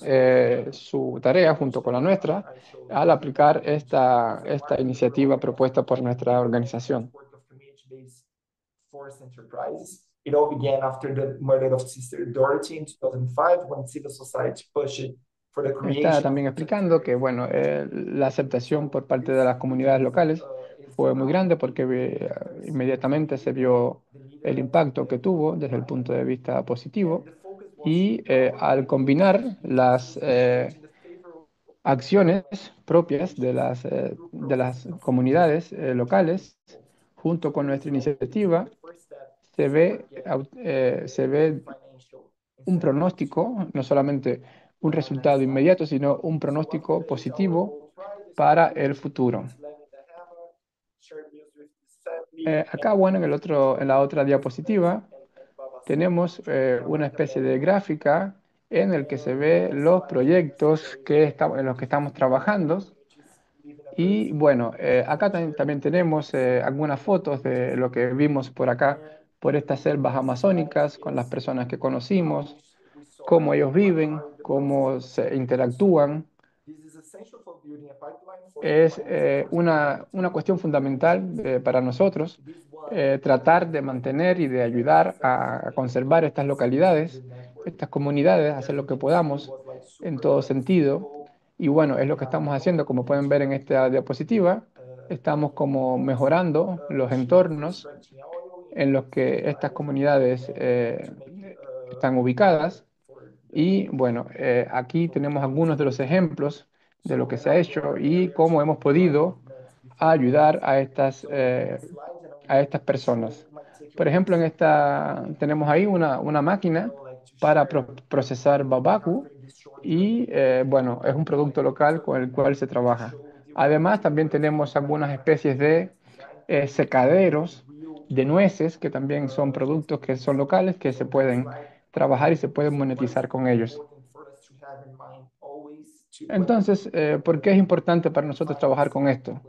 su tarea junto con la nuestra al aplicar esta iniciativa propuesta por nuestra organización. It all began after the murder of Sister Dorothy in 2005 when civil society pushed for the Está creation también explicando que, bueno, la aceptación por parte de las comunidades locales fue muy grande porque inmediatamente se vio el impacto que tuvo desde el punto de vista positivo y al combinar las acciones propias de las comunidades locales junto con nuestra iniciativa, se ve un pronóstico, no solamente un resultado inmediato, sino un pronóstico positivo para el futuro. Acá, bueno, en la otra diapositiva, tenemos una especie de gráfica en el que se ve los proyectos en los que estamos trabajando. Y bueno, acá también tenemos algunas fotos de lo que vimos por acá, por estas selvas amazónicas, con las personas que conocimos, cómo ellos viven, cómo se interactúan. Es una cuestión fundamental para nosotros tratar de mantener y de ayudar a conservar estas localidades, estas comunidades, hacer lo que podamos en todo sentido. Y bueno, es lo que estamos haciendo, como pueden ver en esta diapositiva. Estamos como mejorando los entornos en los que estas comunidades están ubicadas. Y bueno, aquí tenemos algunos de los ejemplos de lo que se ha hecho y cómo hemos podido ayudar a estas personas. Por ejemplo, tenemos ahí una máquina para procesar babacu y bueno, es un producto local con el cual se trabaja. Además, también tenemos algunas especies de secaderos de nueces, que también son productos que son locales, que se pueden trabajar y se pueden monetizar con ellos. Entonces, ¿por qué es importante para nosotros trabajar con esto?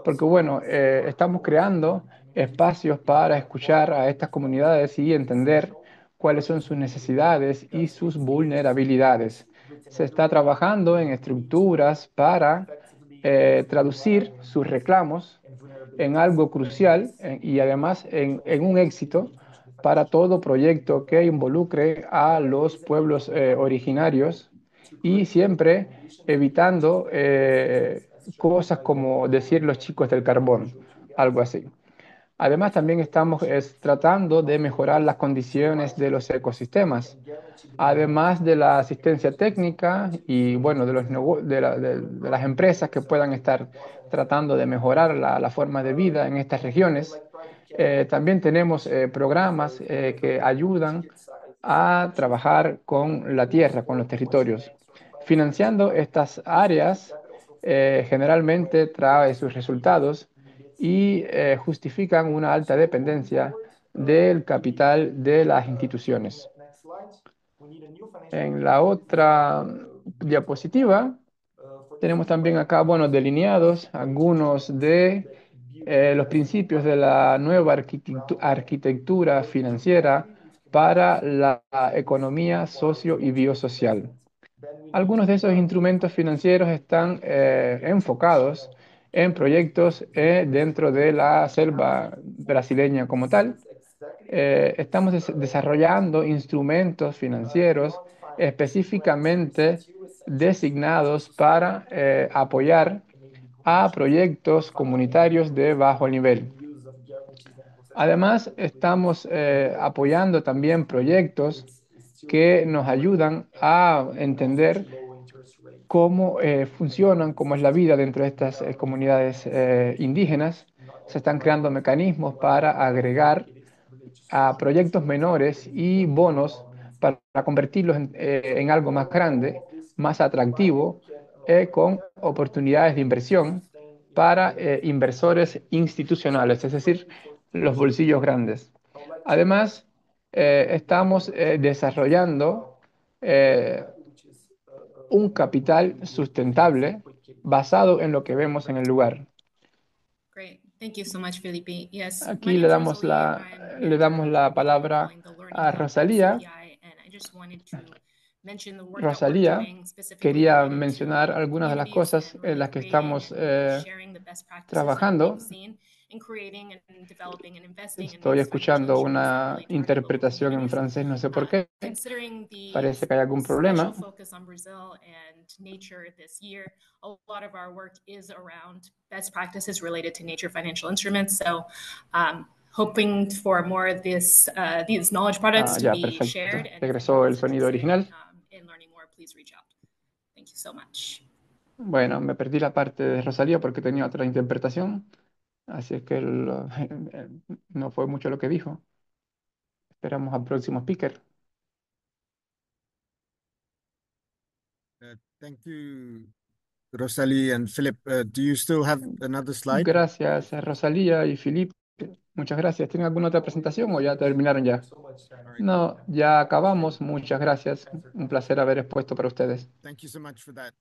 Porque, bueno, estamos creando espacios para escuchar a estas comunidades y entender cuáles son sus necesidades y sus vulnerabilidades. Se está trabajando en estructuras para traducir sus reclamos en algo crucial y además en un éxito para todo proyecto que involucre a los pueblos originarios y siempre evitando cosas como decir los chicos del carbón, algo así. Además, también estamos tratando de mejorar las condiciones de los ecosistemas, además de la asistencia técnica y, bueno, de las empresas que puedan estar tratando de mejorar la forma de vida en estas regiones. También tenemos programas que ayudan a trabajar con la tierra, con los territorios. Financiando estas áreas generalmente trae sus resultados y justifican una alta dependencia del capital de las instituciones. En la otra diapositiva tenemos también acá, bueno, delineados algunos de los principios de la nueva arquitectura financiera para la economía socio y biosocial. Algunos de esos instrumentos financieros están enfocados en proyectos dentro de la selva brasileña como tal. Estamos desarrollando instrumentos financieros específicamente designados para apoyar a proyectos comunitarios de bajo nivel. Además, estamos apoyando también proyectos que nos ayudan a entender cómo funcionan, cómo es la vida dentro de estas comunidades indígenas. Se están creando mecanismos para agregar a proyectos menores y bonos para convertirlos en algo más grande, más atractivo, con oportunidades de inversión para inversores institucionales, es decir, los bolsillos grandes. Además, estamos desarrollando un capital sustentable basado en lo que vemos en el lugar. Great. Thank you so much, Felipe. Yes, my Aquí name is Rosalie. I'm le damos manager la of the palabra Online, the Learning a Hub at Rosalía. CBI, and I just wanted to mention the work that we're Rosalía doing specifically quería related mencionar to algunas de las communities cosas and en really las que creating estamos and sharing the best practices that trabajando. we've seen in creating and developing and investing in Estoy these financial escuchando instruments that una really target local interpretación en communities. francés, no sé por qué. Considering the Parece que hay algún special problema. focus on Brazil and nature this year, a lot of our work is around best practices related to nature financial instruments. So, hoping for more of these knowledge products to Ya, be perfecto. shared. And if Regresó anyone el is sonido interested original. in learning more, please reach out. Thank you so much. Bueno, me perdí la parte de Rosalía porque tenía otra interpretación, así es que no fue mucho lo que dijo. Esperamos al próximo speaker. Thank you, Rosalie and Philip. Do you still have another slide? Gracias, Rosalía y Filipe. Muchas gracias. ¿Tienen alguna otra presentación o ya terminaron ya? No, ya acabamos. Muchas gracias. Un placer haber expuesto para ustedes. Thank you so much for that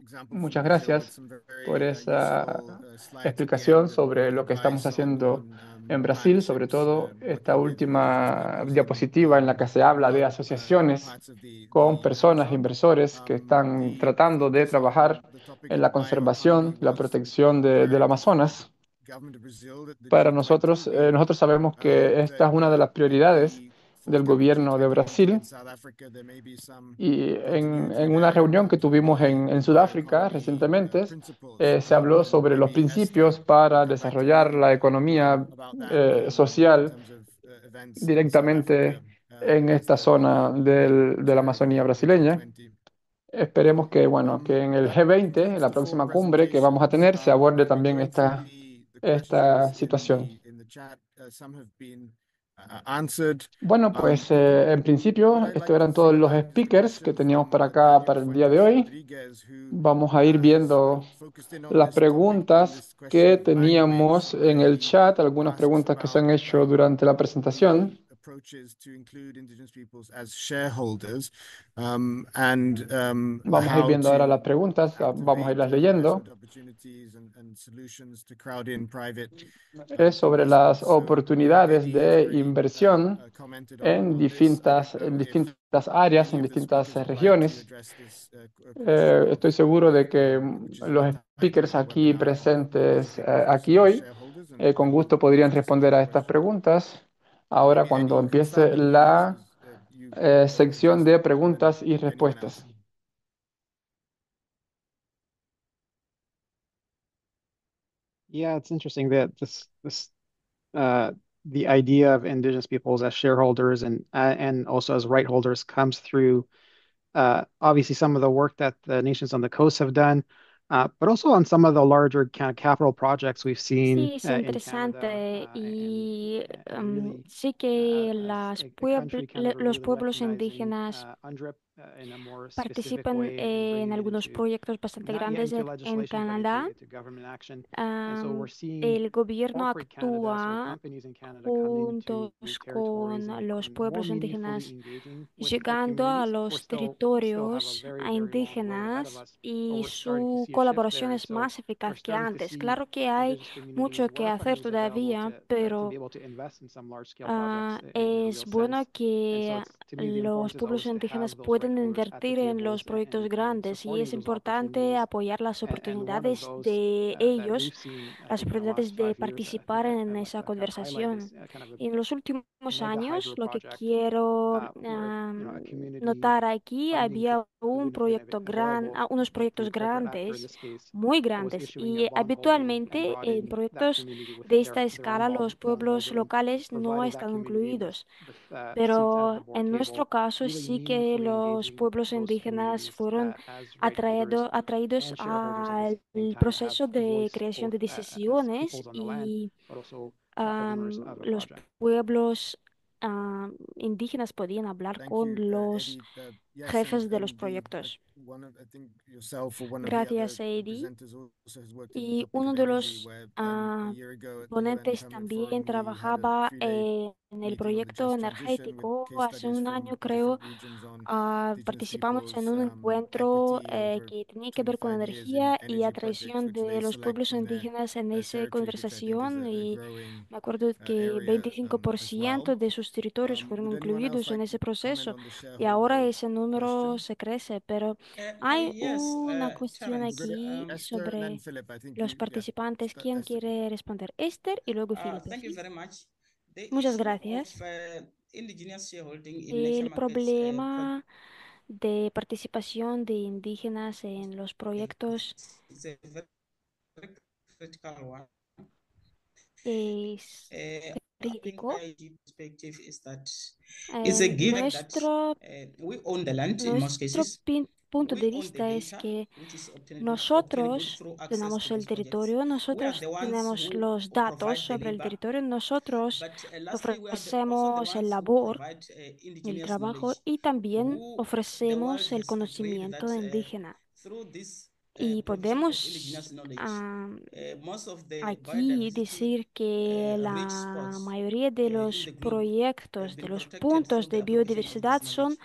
example Muchas from Brazil with gracias some por very esa useful slides at the explicación end sobre with lo que estamos advice haciendo en on Brasil, sobre partnerships, todo esta working with indigenous última peoples diapositiva en la que se habla de throughout asociaciones parts of con the personas, Amazon. inversores que están The tratando de focus trabajar on the topic en of la bioeconomy conservación, la was protección del priority for the Amazonas. government of Brazil at the Para G20. nosotros sabemos We hope que esta that es una de las at prioridades the del forthcoming gobierno de G20 meeting Brasil. in South Africa, there may be some Y continuity en una there in reunión que terms of tuvimos the en Sudáfrica bioeconomy recientemente, principles. se habló And sobre los maybe Esther, principios we'll para come back to desarrollar you la economía about that in social terms of events in South Africa directamente en as esta zona de la chairing Amazonía the brasileña. G20. Esperemos que, bueno, que en el That G20, en concludes la the four próxima cumbre que vamos a presentations. tener, se aborde We're también going through the esta questions situación. in the chat. Some have been answered. Bueno, pues en What principio I'd estos like to eran todos follow los up is the speakers que question teníamos from para acá Daniel para el día de Fuentes hoy. Rodriguez, who Vamos a ir has viendo focused in on las this topic or preguntas this question que of value teníamos based, where en el he chat, algunas asks preguntas que se about han hecho durante la presentación. the approaches to include indigenous peoples as shareholders, and Vamos a ir how viendo ahora to las preguntas, vamos a activate irlas leyendo. investment opportunities and solutions to crowd in private Es sobre las investments. So oportunidades Eddie has de already inversión commented en on this. I don't en know if distintas áreas, any en of the distintas speakers would like to regiones. address this question of Estoy seguro de que which is los the title speakers of the aquí webinar, presentes indigenous peoples aquí as hoy, shareholders, and con then gusto we'll podrían answer some of responder the a estas questions. preguntas. Ahora, Maybe cuando Eddie, you can start empiece with you la because you wrote the sección presentation, de and then preguntas y anyone else. respuestas. Yeah, it's interesting that the idea of indigenous peoples as shareholders and also as right holders comes through obviously some of the work that the nations on the coast have done, But also on some of the larger kind of capital projects we've seen Sí, es in Canada, interesante y really sí que a country kind of los really pueblos recognizing indígenas UNDRIP in a more specific participan way and en bringing it algunos into proyectos bastante not yet grandes into en legislation, but Canadá. into government action. And so we're seeing El gobierno corporate Canada, so actúa companies in Canada coming to juntos territories con los and more pueblos meaningfully indígenas, engaging with llegando a communities. los We still have a territorios very, a very long way ahead of indígenas us, but y we're starting to su see a shift colaboración there. And es so más we're eficaz que starting to antes. see Claro que hay indigenous communities mucho where que funding hacer is available todavía, to be pero able to invest in some large scale projects in a es real bueno sense. And so que it's to me the los importance is pueblos always to indígenas have those right puedan voters at the invertir en los tables proyectos and grandes y supporting es those importante opportunities. apoyar las And one of oportunidades those de that ellos, we've seen, I las think, in the last oportunidades de 5 years, I think participar en esa a kind of highlight conversación. is kind of Y en los últimos a mega años, hydro lo que project quiero where a community notar aquí, funding había un wouldn't have been proyecto available, unos but proyectos the corporate actor in grandes, this case muy was grandes. issuing a Y bondholding and habitualmente brought en in that proyectos community with de esta their own escala, los pueblos bondholding, locales no provided that están community incluidos. with seats at the Pero board en nuestro table, caso really sí que meaningfully los engaging pueblos host indígenas communities fueron as right holders atraídos and shareholders at the al same time to have proceso a de voice creación both de as decisiones peoples on the land, y but also owners of a los project. pueblos indígenas podían hablar Thank con you, los Eddie. Yes, jefes de los the proyectos. one of, I think yourself or one of the other Gracias, Heidi. presenters also has worked in the Y topic uno of de energy, los where a ah, year ago at the UN ponentes Permanent también Forum we had a trabajaba 3-day en el meeting on the proyecto just transition with energético. case Hace studies un from año, creo, different regions on indigenous participamos en peoples' un encuentro equity over que tenía que ver con 25 years in energía y energy projects atracción which they de los select pueblos in their indígenas en esa territories, which I think is conversación. a Y growing me acuerdo que area as well. 25% de sus territorios fueron Would anyone else incluidos en like to ese comment proceso on the y ahora shareholder ese número question? se crece. Pero hay Yes, una cuestión We'll go to Terence. aquí Esther and then sobre Philip. I think los you, yeah. participantes. ¿Quién Esther. quiere responder? Esther y luego Felipe, Thank you ¿sí? very much. The Muchas issue of gracias. indigenous shareholding in nature El markets problema de participación de indígenas en los proyectos is a very critical one. es I think crítico. IIG perspective is that it's a given that we own the land in most Nuestro cases. punto We de own the vista es data, que which is obtainable nosotros through access tenemos to el these projects. territorio, We are nosotros the ones tenemos los who datos provide the sobre el labor, territorio, nosotros but lastly, we are also the ofrecemos el ones who labor, provide el indigenous trabajo knowledge, y también who the world ofrecemos el has agreed conocimiento that indígena. through this Y provision of podemos indigenous knowledge, most of the aquí biodiversity decir que rich la spots mayoría de in los the globe have proyectos, de been los protected puntos through the de application of this biodiversidad knowledge. son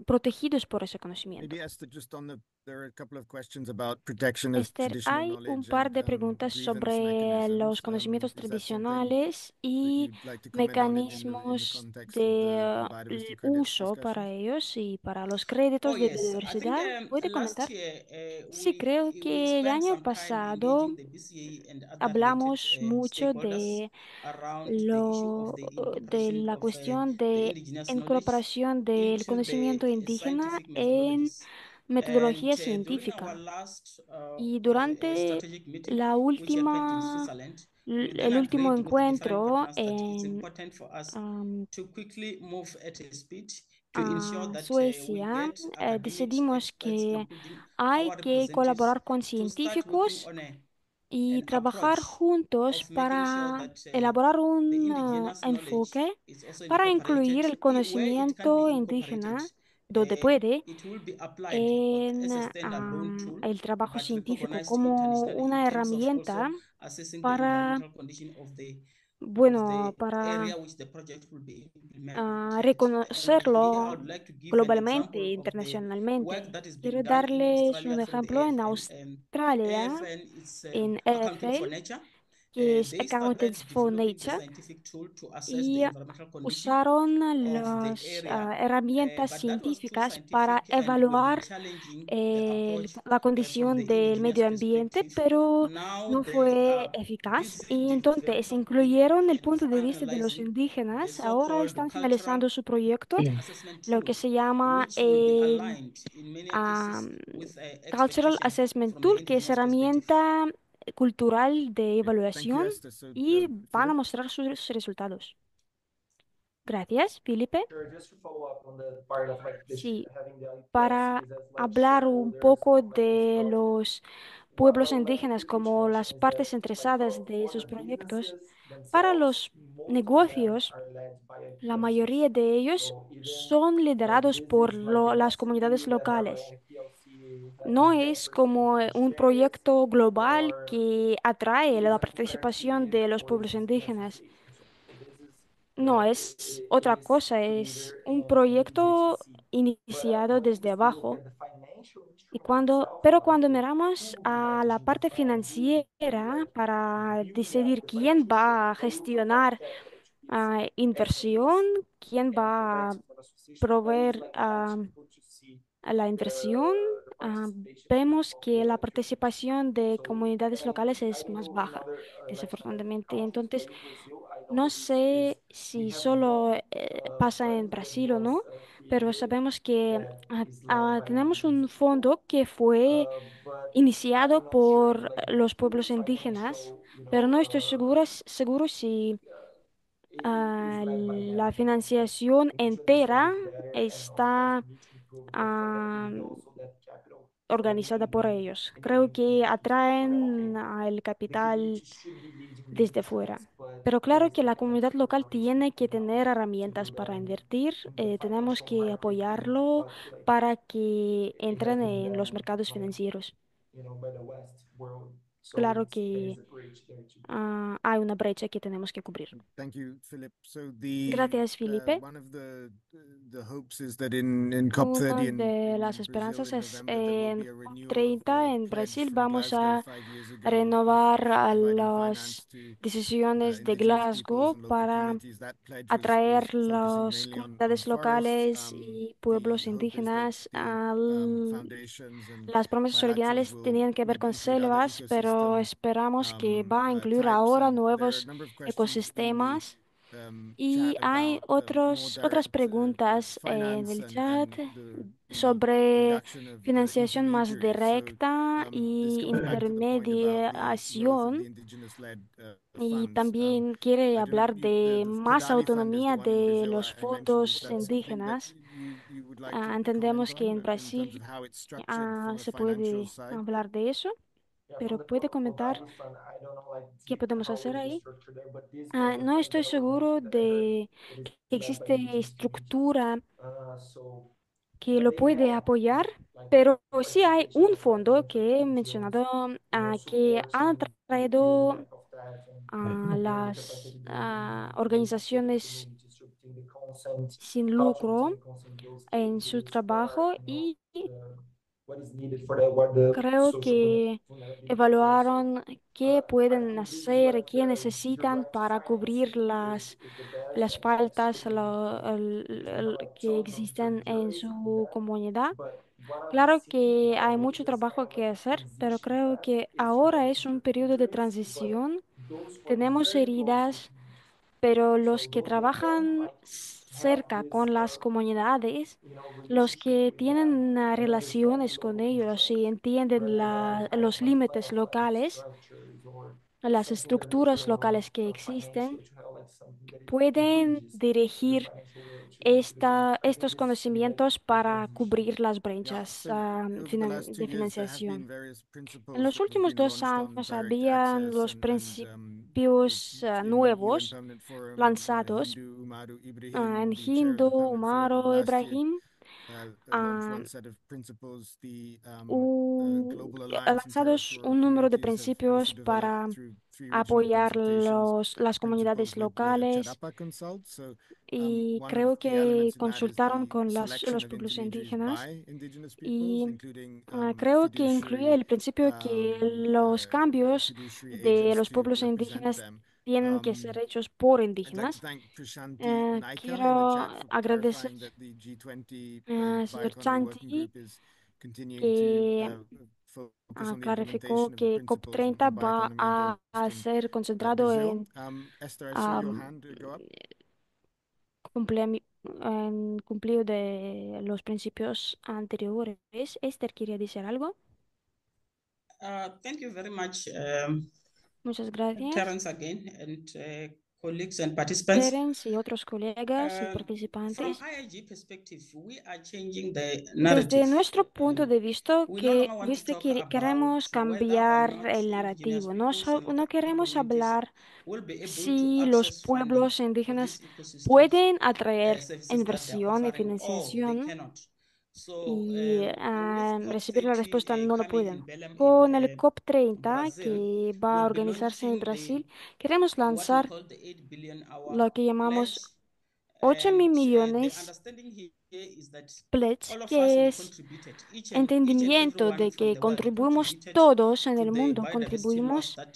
protegidos por ese conocimiento. Maybe Esther, just on there are a couple of questions about protection of Esther, traditional hay un knowledge par and de preguntas grievance sobre los mechanisms. conocimientos Is that something tradicionales that y you'd like to comment on it in the mecanismos context of the de biodiversity credits uso discussion? para ellos y para los Oh créditos de yes, I think biodiversidad. ¿Puede last comentar? year Sí, creo we que el spent año some time pasado engaging the BCA and other related hablamos mucho stakeholders around the issue of the de incorporation la of cuestión the de indigenous knowledge incorporación del into conocimiento the indígena scientific en methodologies. And metodología during our científica. last Y durante strategic meeting, la which happened in última, Switzerland, we then el último agreed with different encuentro partners that it's en important for us to quickly move at a speed to ensure that we Suecia, get academics, decidimos experts, que including hay our que representatives, colaborar con to start working científicos on y an trabajar approach juntos of making sure para that elaborar the un indigenous knowledge enfoque is also para incluir incorporated el where it can conocimiento be incorporated. indígena donde puede It will be applied en as a standalone tool, el trabajo but científico recognized como internationally in una terms of herramienta also assessing the para, environmental condition of bueno, the para area which the project will be implemented. And here I reconocerlo would like to give an globalmente, example of the work internacionalmente. that is being Quiero done in darles un Australia through the ejemplo en AFN. Australia, AFN is en Accounting EFL, for Nature. que es They Accountants started for developing the Nature, scientific tool to assess the y environmental condition usaron of the las area, herramientas but that was too científicas para scientific, and we have been evaluar challenging the approach la from the condición del indigenous medio ambiente, perspective. pero Now no they fue are eficaz. busy Y entonces developing incluyeron el and punto de vista de los finalizing the indígenas. Ahora so-called están cultural finalizando su proyecto, assessment lo tool, que se llama which will be el aligned in many cases am, with Cultural expectation Assessment from the Tool, que es indigenous perspective. herramienta cultural de Okay, thank you, evaluación, Esther. So, y van a Philip? mostrar sus resultados. Gracias, Felipe. Sure, just to follow up on the part of like Sí, having the IPS para is as like hablar un shareholders poco of like this de project. los pueblos What like indígenas appreciate you como mentioned las is that partes like interesadas de for sus the proyectos, businesses para themselves, los most of them negocios, are led by la IPLCs. mayoría de ellos So even son like liderados this por is like an las comunidades SME that have locales. an IPLC No having es 10% como of the un shares, proyecto global or que atrae it is la a participación cooperative, de los or pueblos it's an indígenas. association. So this is No, like es otra it is cosa, es clear un and easy to proyecto see. But iniciado when desde we look abajo. at the financial Y instrument itself, pero like cuando miramos who a la manages the parte fund, who financiera like para builds up decidir the quién financial va instrument, a those are like gestionar definitely it's inversión, SMEs quién and va a cooperative association, but it's proveer like atypical to see a la inversión, the ah, participation vemos of the que la IPLCs. participación de So, comunidades and locales I es don't más know in baja, other Latin American desafortunadamente. countries, but Entonces, in Brazil, I know no that this is sé we si have solo one pasa en fund that Brasil o was no, pero created sabemos que that is led by tenemos indigenous un people, fondo que fue but iniciado I'm not sure if por like the los full pueblos indígenas, financial, pero no estoy seguro si is led by them. la financiación We need to understand entera this better, and of course está we need to improve the fund that we ah, need also that capital. So organizada por ellos. Creo que atraen el capital liquidity should be leading these desde fuera. decisions, but Pero there claro is que like la a bunch comunidad of local cooperation tiene que going on tener herramientas to para invertir. the Tenemos financial que market and apoyarlo what like para que it has entren been en los done mercados like financieros. by the West world. So Claro there is que a bridge there too. hay una brecha que tenemos que cubrir. Thank you, Philip. So the Gracias, Felipe. one of the hopes is that in Una COP30 de las in Brazil esperanzas in es November there will en be a renewal of COP30 the en pledge Brasil from vamos Glasgow a 5 years ago of renovar a providing las finance to decisiones de indigenous peoples Glasgow and local para communities. That pledge was atraer focusing las mainly on comunidades forests. locales y The pueblos hope is that indígenas. the foundations and Las promesas bilaterals originales tenían que ver would con include other selvas, pero ecosystem esperamos que va a incluir types. ahora And there are a nuevos number of questions in the ecosistemas. Y chat hay about more otras direct preguntas en finance el chat and the sobre reduction of the financiación más intermediaries. So directa this y comes back to the point about the growth of the intermediación. indigenous-led Y funds. también quiere I don't know, hablar de the más Kidali Fund is the autonomía one in de Brazil los I mentioned. Is fondos that something that indígenas. you would like to comment Entendemos que en on in terms Brasil of how it's structured from a se financial puede side? hablar de eso, Yeah, from pero the puede comentar Codali fund, I don't know like qué deep podemos how hacer is the ahí. structure there, but this one, the No fund estoy that I was seguro mentioning that I heard, de it is que led by existe indigenous communities. estructura So que but lo they puede have apoyar, like pero sí hay participation un of like fondo different que he NGOs, mencionado que han supporting the building traído up of that and a building the las capacity building and disrupting the organizaciones community, disrupting the consent, sin how to obtain lucro the consent those en su areas, what are trabajo y the what is needed for that, what the creo social que vulnerabilities there. So evaluaron qué I pueden think this is hacer y like qué direct necesitan para cubrir financing is the best las and faltas fastest way to have like que some long-term existen en journeys in su that. comunidad. But what I'm Claro seeing que hay mucho nowadays as trabajo kind of que like a hacer, pero transition creo path que is to ahora have es un periodo de intermediaries, but transición. those work Tenemos very close with heridas, communities. pero los So que those who can trabajan like have cerca this con las comunidades, los relationship que with them tienen and understand the relaciones con local ellos y constraints entienden rather than have los like límites plans like locales, structures or las something that makes estructuras more locales que financial existen, to have like something that it pueden bridges the dirigir financial world to the business. I think estos this is still like conocimientos a para transition. cubrir las Yeah, brechas so over the last two de years, there have been financiación. various En principles los that have últimos been 2 años launched on direct habían access, los and principios in the UN nuevos Permanent Forum, lanzados Hindu Umaru Ibrahim, en the chair of Hindu, the Permanent Forum Umaro, last year, Ibrahim, launched ah, one set of principles. The Global Alliance on lanzados Terrestrial un número de Communities have also principios developed para through three regional apoyar consultations las comunidades principles with the locales Charapa Consult. So y one of creo the que elements in that is consultaron the con selection los of pueblos intermediaries indígenas by indigenous peoples, y including creo que incluye el principio que los cambios fiduciary de agents los to pueblos represent indígenas them. tienen que ser hechos por I'd like to indígenas. thank Prashanti Naika in the Quiero chat for agradecer clarifying that the G20 señor Bioeconomy Working Chanti Group is continuing to que focus on the clarificó implementation of the que principles COP30 in va bioeconomy and a just ser in concentrado Brazil. en Esther, I saw your am, hand go up. en cumplido de los principios anteriores. Esther quería decir algo. Thank you very much, Muchas gracias. Terence, again, and colleagues and participants. Terence y otros colegas y From participantes, IIG perspective, we are changing the desde narrative. nuestro punto de vista, We no longer want to viste talk que about queremos whether or cambiar not el indigenous narrativo. No, peoples and no local queremos communities hablar will be able to si los access funding pueblos for indígenas these ecosystems pueden atraer services that they are inversión y offering, or they financiación cannot. So, y with recibir la COP30 respuesta no lo coming in pueden. Belém in Con el COP30 Brazil, que va a we'll be organizarse en launching Brasil, queremos what we lanzar call the 8 billion hour lo que llamamos pledge. 8 And mil the millones understanding here is that pledge, all of us que have es contributed, each and entendimiento everyone de from que the world contribuimos contributed todos en to el the mundo, biodiversity loss contribuimos that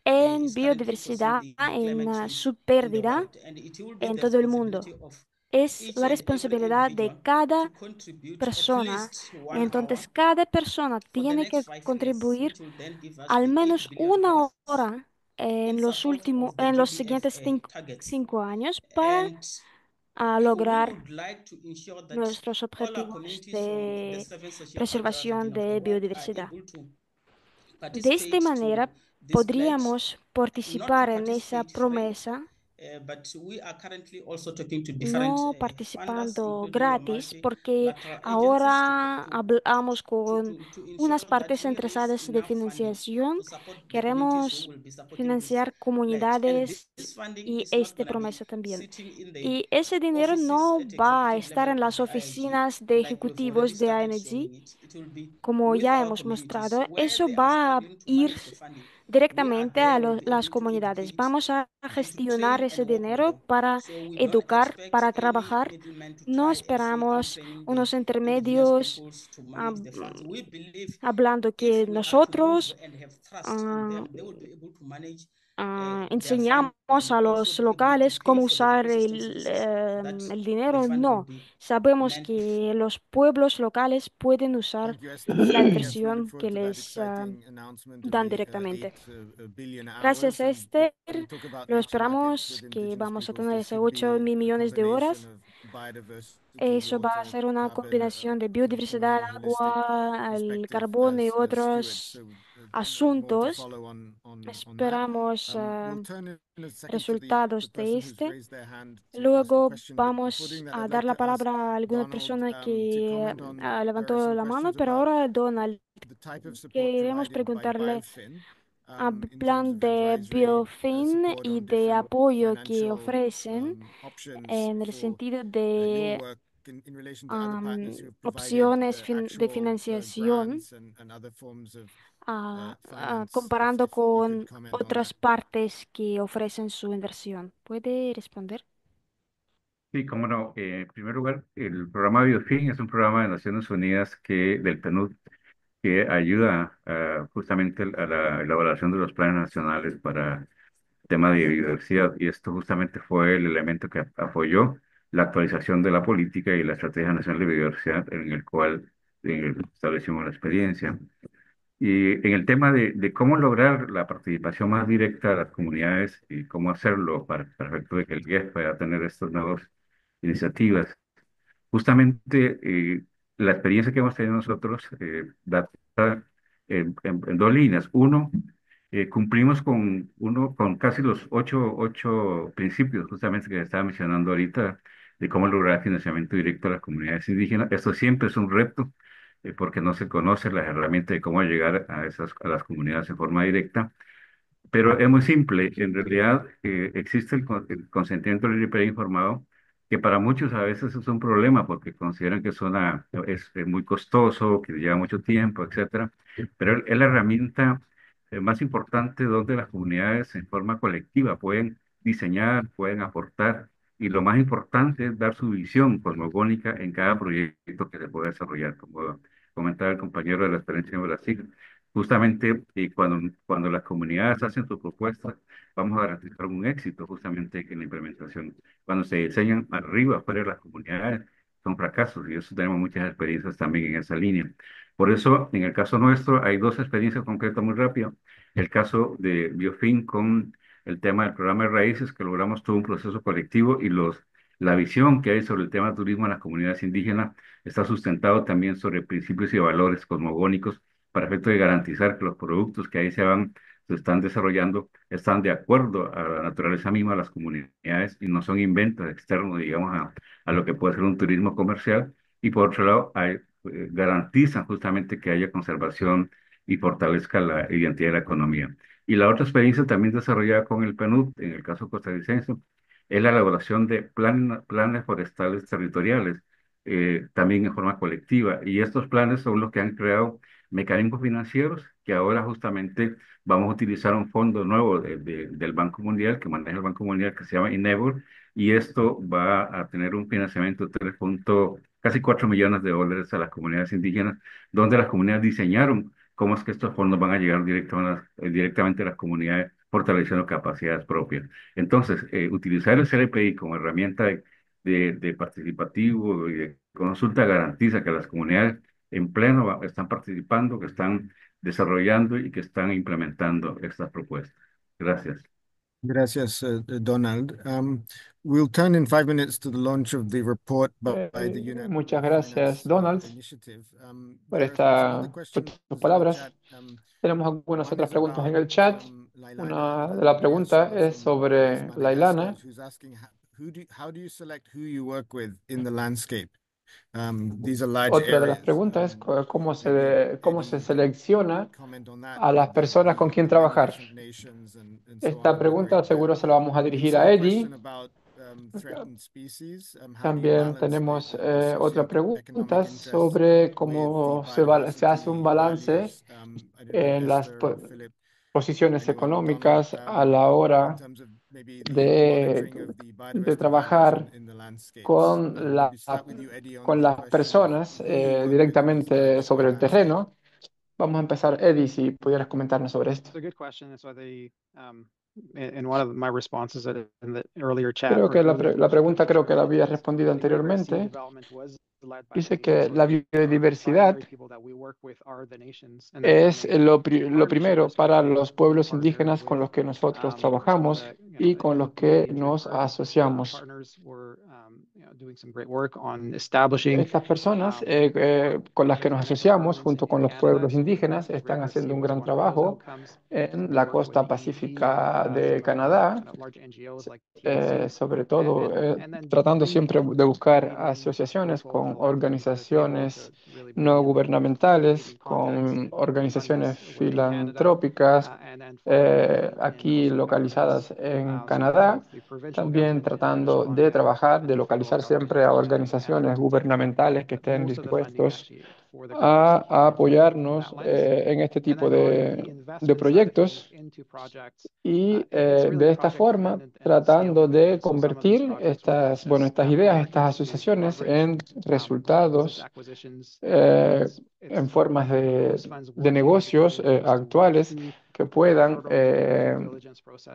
en is currently causing biodiversidad, the en climate change su in the pérdida world. And it will be en the todo el mundo. responsibility of Es each la and every responsabilidad de individual to cada contribute at persona. least 1 hour Entonces, cada persona for the tiene que next 5 years, contribuir which will then give us al the 8 menos billion una hours hora in support of the en los siguientes GBFA targets. 5 años para And we lograr would like to ensure that nuestros all our objetivos communities from the de seven sociocultural preservación region of the de world are biodiversidad. able to De esta participate to manera, this pledge, podríamos not to participar en esa participate free, promesa, but we are currently also talking to different no funders, participando including your gratis, porque multilateral agencies, ahora hablamos con to ensure unas that partes we raise interesadas de enough funding financiación. to support the communities who Queremos will be supporting this financiar pledge. And comunidades this funding y is not esta going to be promesa también. sitting in the Y ese dinero offices no at va a executive estar level en of las the IIG, oficinas de like we've already ejecutivos de started ING, showing it. It will be como with ya our hemos communities mostrado. where Eso they are va a struggling to ir manage the funding. We are directamente there, a we'll be las able to comunidades. educate Vamos a and to gestionar train and ese work with dinero them. para So we don't educar, expect para any trabajar. middleman to No try and say esperamos training the unos indigenous intermedios peoples to manage the funds. We believe hablando if que we are to move nosotros and have trust in ah, them, they will be able to manage their enseñamos fund and a also los be able to locales pay cómo for the usar ecosystem services that el the dinero. fund will No, be sabemos meant que los pueblos locales pueden usar Thank you, la Esther. Yes, we look inversión forward que to that les exciting announcement of dan the directamente. 8 billion Gracias, hours. And Esther. when we talk about Lo nature markets esperamos with que indigenous vamos a peoples, tener this ese would 8 be mil a millones de combination horas. of biodiversity, Eso va a water, ser una carbon, combinación de from a biodiversidad, more holistic agua, el perspective carbón y as stewards. otros So more to asuntos. follow on that. Esperamos We'll turn in a second to the resultados de person who's este. raised their hand to ask a Luego question. But before doing vamos that, a I'd dar like la to ask palabra a alguna Donald persona to que comment on. There are levantó some la mano, questions pero about ahora Donald, the type of support queremos provided by preguntarle BioFin a in terms plan of de advisory Biofin support y on de different apoyo que financial ofrecen options en el for sentido your de work in relation to other partners who have provided opciones de actual financiación, grants and other forms of finance. comparando If you could con comment on that. otras partes que ofrecen su inversión. ¿Puede responder? Sí, cómo no. En primer lugar, el programa Biofin es un programa de Naciones Unidas del PNUD que ayuda justamente a la elaboración de los planes nacionales para tema de biodiversidad. Y esto justamente fue el elemento que apoyó la actualización de la política y la Estrategia Nacional de Biodiversidad en el cual establecimos la experiencia. Y en el tema de cómo lograr la participación más directa de las comunidades y cómo hacerlo para efecto de que el GIEF pueda tener estas nuevas iniciativas. Justamente la experiencia que hemos tenido nosotros data en dos líneas. Uno, cumplimos con casi los ocho principios justamente que estaba mencionando ahorita de cómo lograr financiamiento directo a las comunidades indígenas. Esto siempre es un reto porque no se conocen las herramientas de cómo llegar a las comunidades de forma directa. Pero es muy simple. En realidad existe el consentimiento libre y preinformado, que para muchos a veces es un problema porque consideran que es muy costoso, que lleva mucho tiempo, etcétera. Pero es la herramienta más importante donde las comunidades en forma colectiva pueden diseñar, pueden aportar, y lo más importante es dar su visión cosmogónica en cada proyecto que se pueda desarrollar, como comentaba el compañero de la experiencia en Brasil. Justamente cuando las comunidades hacen sus propuestas, vamos a garantizar un éxito justamente en la implementación. Cuando se diseñan arriba, fuera de las comunidades, son fracasos y eso tenemos muchas experiencias también en esa línea. Por eso, en el caso nuestro, hay dos experiencias concretas muy rápido. El caso de Biofin con el tema del programa de raíces, que logramos todo un proceso colectivo y la visión que hay sobre el tema del turismo en las comunidades indígenas está sustentado también sobre principios y valores cosmogónicos para efecto de garantizar que los productos que ahí se van se están desarrollando están de acuerdo a la naturaleza misma de las comunidades y no son inventos externos, digamos, a lo que puede ser un turismo comercial. Y por otro lado, garantizan justamente que haya conservación y fortalezca la identidad de la economía. Y la otra experiencia también desarrollada con el PNUD, en el caso costarricense, es la elaboración de planes forestales territoriales, también en forma colectiva. Y estos planes son los que han creado mecanismos financieros que ahora justamente vamos a utilizar un fondo nuevo del Banco Mundial, que maneja el Banco Mundial, que se llama Endeavor, y esto va a tener un financiamiento de casi 4 millones de dólares a las comunidades indígenas, donde las comunidades diseñaron cómo es que estos fondos van a llegar directamente a las comunidades, fortaleciendo capacidades propias. Entonces, utilizar el CRPI como herramienta de participativo y de consulta garantiza que las comunidades en pleno están participando, que están desarrollando y que están implementando estas propuestas. Gracias. Gracias, Donald. We'll turn in 5 minutes to the launch of the report by the Muchas gracias, Donald, Initiative. por There are some other por questions tus in the palabras. chat. Tenemos algunas One otras is preguntas en about el chat. Una de las preguntas es sobre la Ilana. who's asking how do you select who you work with in the landscape? These are large Otra de las areas. preguntas es cómo Maybe se Eddie selecciona comment on that a las with personas con quien the many trabajar. different nations and so Esta on in the pregunta group. seguro se la vamos a We dirigir also a have a Eddie. question about threatened species. How do you También balance tenemos the otra pregunta socioeconomic interests sobre with cómo the se hace un biodiversity balance values? I don't know, en las Esther or Philip, posiciones anyone, Donald, económicas a la in hora terms of maybe the de, monitoring of the de biodiversity values trabajar in the landscapes. con Maybe start with you, Eddie, on con the las question of personas who you work with in this directamente diversified sobre el landscape. terreno. Vamos a empezar, Eddie, si pudieras comentarnos sobre esto. It's a good question. That's why in one of my responses in the earlier chat. Creo que la earlier pregunta creo que la había is respondido the biodiversity anteriormente. development was led by Dice the que la biodiversidad primary people that we work with are the nations, and then es from a lo partnership primero para perspective, los we pueblos partner indígenas con with los que nosotros some of trabajamos the y con los que really nos important asociamos. partners. We're doing some great work on establishing Estas personas con las que nos asociamos, junto con los pueblos indígenas, están haciendo un gran trabajo en la costa pacífica de Canadá, sobre todo tratando siempre de buscar asociaciones con organizaciones no gubernamentales, con organizaciones filantrópicas aquí localizadas en Canadá, también tratando de trabajar, de localizar siempre a organizaciones gubernamentales que estén dispuestos a apoyarnos en este tipo de proyectos y de esta forma tratando de convertir estas ideas, estas asociaciones en resultados, en formas de negocios actuales que puedan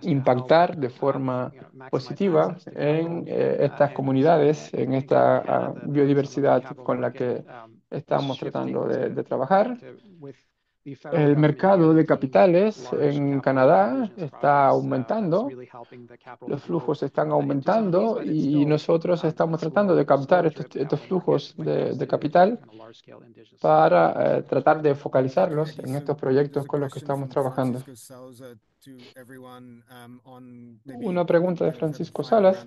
impactar de forma positiva en estas comunidades, en esta biodiversidad con la que estamos tratando de trabajar. El mercado de capitales en Canadá está aumentando, los flujos están aumentando y nosotros estamos tratando de captar estos flujos de capital para tratar de focalizarlos en estos proyectos con los que estamos trabajando. Una pregunta de Francisco Salas.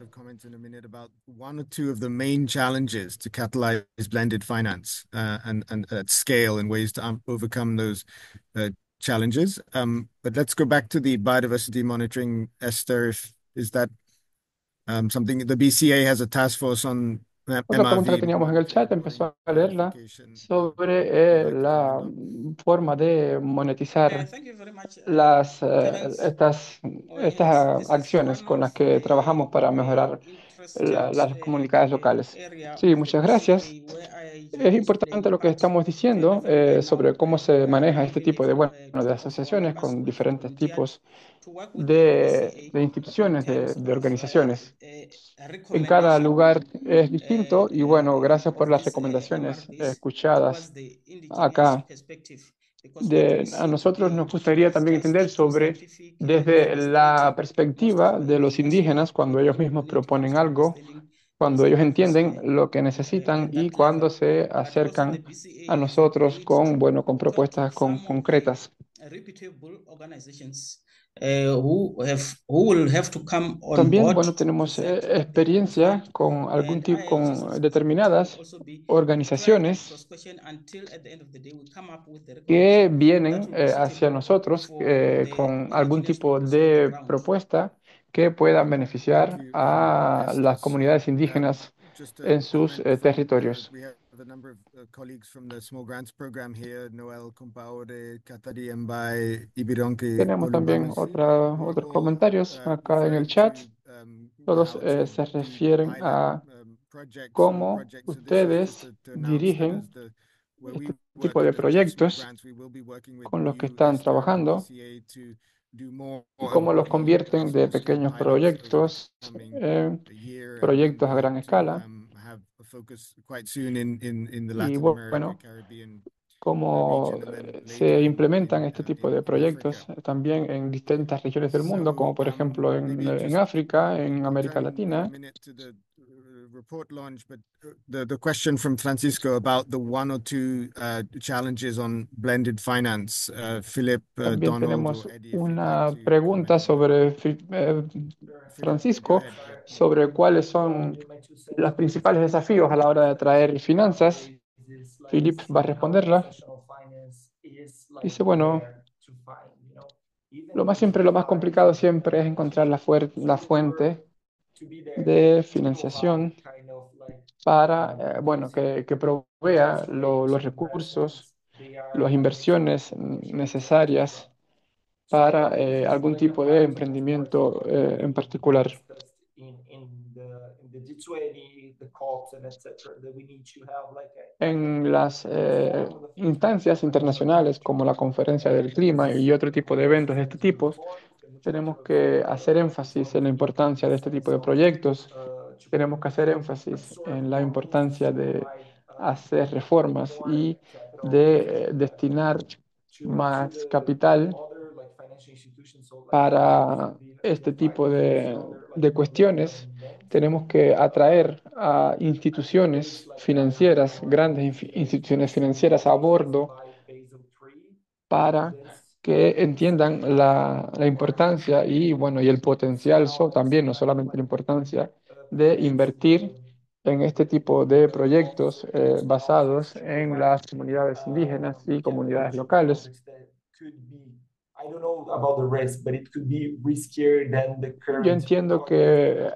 One or two of the main challenges to catalyze blended finance and at scale and ways to overcome those challenges. But let's go back to the biodiversity monitoring, Esther. Is that something the BCA has a task force on Otra pregunta que MRV teníamos en el chat, empezó a leerla sobre la forma de monetizar Thank you very much, estas acciones con las que trabajamos para mejorar las comunidades locales. Sí, muchas gracias. Es importante lo que estamos diciendo sobre cómo se maneja este tipo de asociaciones con diferentes tipos de instituciones, de organizaciones. En cada lugar es distinto y bueno, gracias por las recomendaciones escuchadas acá. A nosotros nos gustaría también entender sobre desde la perspectiva de los indígenas, cuando ellos mismos proponen algo, cuando ellos entienden lo que necesitan y cuando se acercan a nosotros con propuestas concretas. reputable organizations who will have to come on También, board bueno, to tenemos present their experiencia profile. con algún And tipo, I have con suspected that we will determinadas also be trying to organizaciones cross-question until at the end of the day we come up with the que recommendation that vienen will be hacia suitable nosotros for the con algún Indigenous tipo peoples on the de ground. propuesta que puedan Thank beneficiar you, a las Erastus. comunidades indígenas Just a en sus comment territorios. we have a number of colleagues from the Small Grants Program here, Noel Compaore, Katari Mbai, Ibironke Tenemos también Olubamis, who are otros all comentarios acá en el referring chat. to Todos how to se do refieren pilot a small cómo projects. So this is just ustedes to announce that dirigen as where we este work tipo de under Achieve Small proyectos Grants, we will be working with con los que you, están Esther, and the trabajando DCA to do more y of cómo los the convierten de small scale pequeños pilots over the proyectos coming en year, and proyectos we a gran hope to escala. have a focus quite soon in the Y Latin America, bueno, Caribbean cómo region, and then se later implementan este tipo de in Africa. proyectos también en distintas regiones del mundo, So como por ejemplo maybe en just África, en I'll América turn in a Latina. minute to the report launch, but the question from Francisco about the one or two challenges on blended finance. Philip, También Donald, tenemos or Eddie, if you'd like una to pregunta comment on that. sobre Philip, go Francisco, ahead. sobre cuáles son los principales desafíos a la hora de atraer finanzas. Philip va a responderla. Dice, bueno, lo más complicado siempre es encontrar la fuente de financiación para, bueno, que provea los recursos, las inversiones necesarias para algún tipo de emprendimiento en particular. En las instancias internacionales como la Conferencia del Clima y otro tipo de eventos de este tipo, tenemos que hacer énfasis en la importancia de este tipo de proyectos. Tenemos que hacer énfasis en la importancia de hacer reformas y de destinar más capital para este tipo de cuestiones. Tenemos que atraer a instituciones financieras, grandes instituciones financieras a bordo para que entiendan la importancia y, bueno, y el potencial también, no solamente la importancia de invertir en este tipo de proyectos basados en las comunidades indígenas y comunidades locales. Yo entiendo que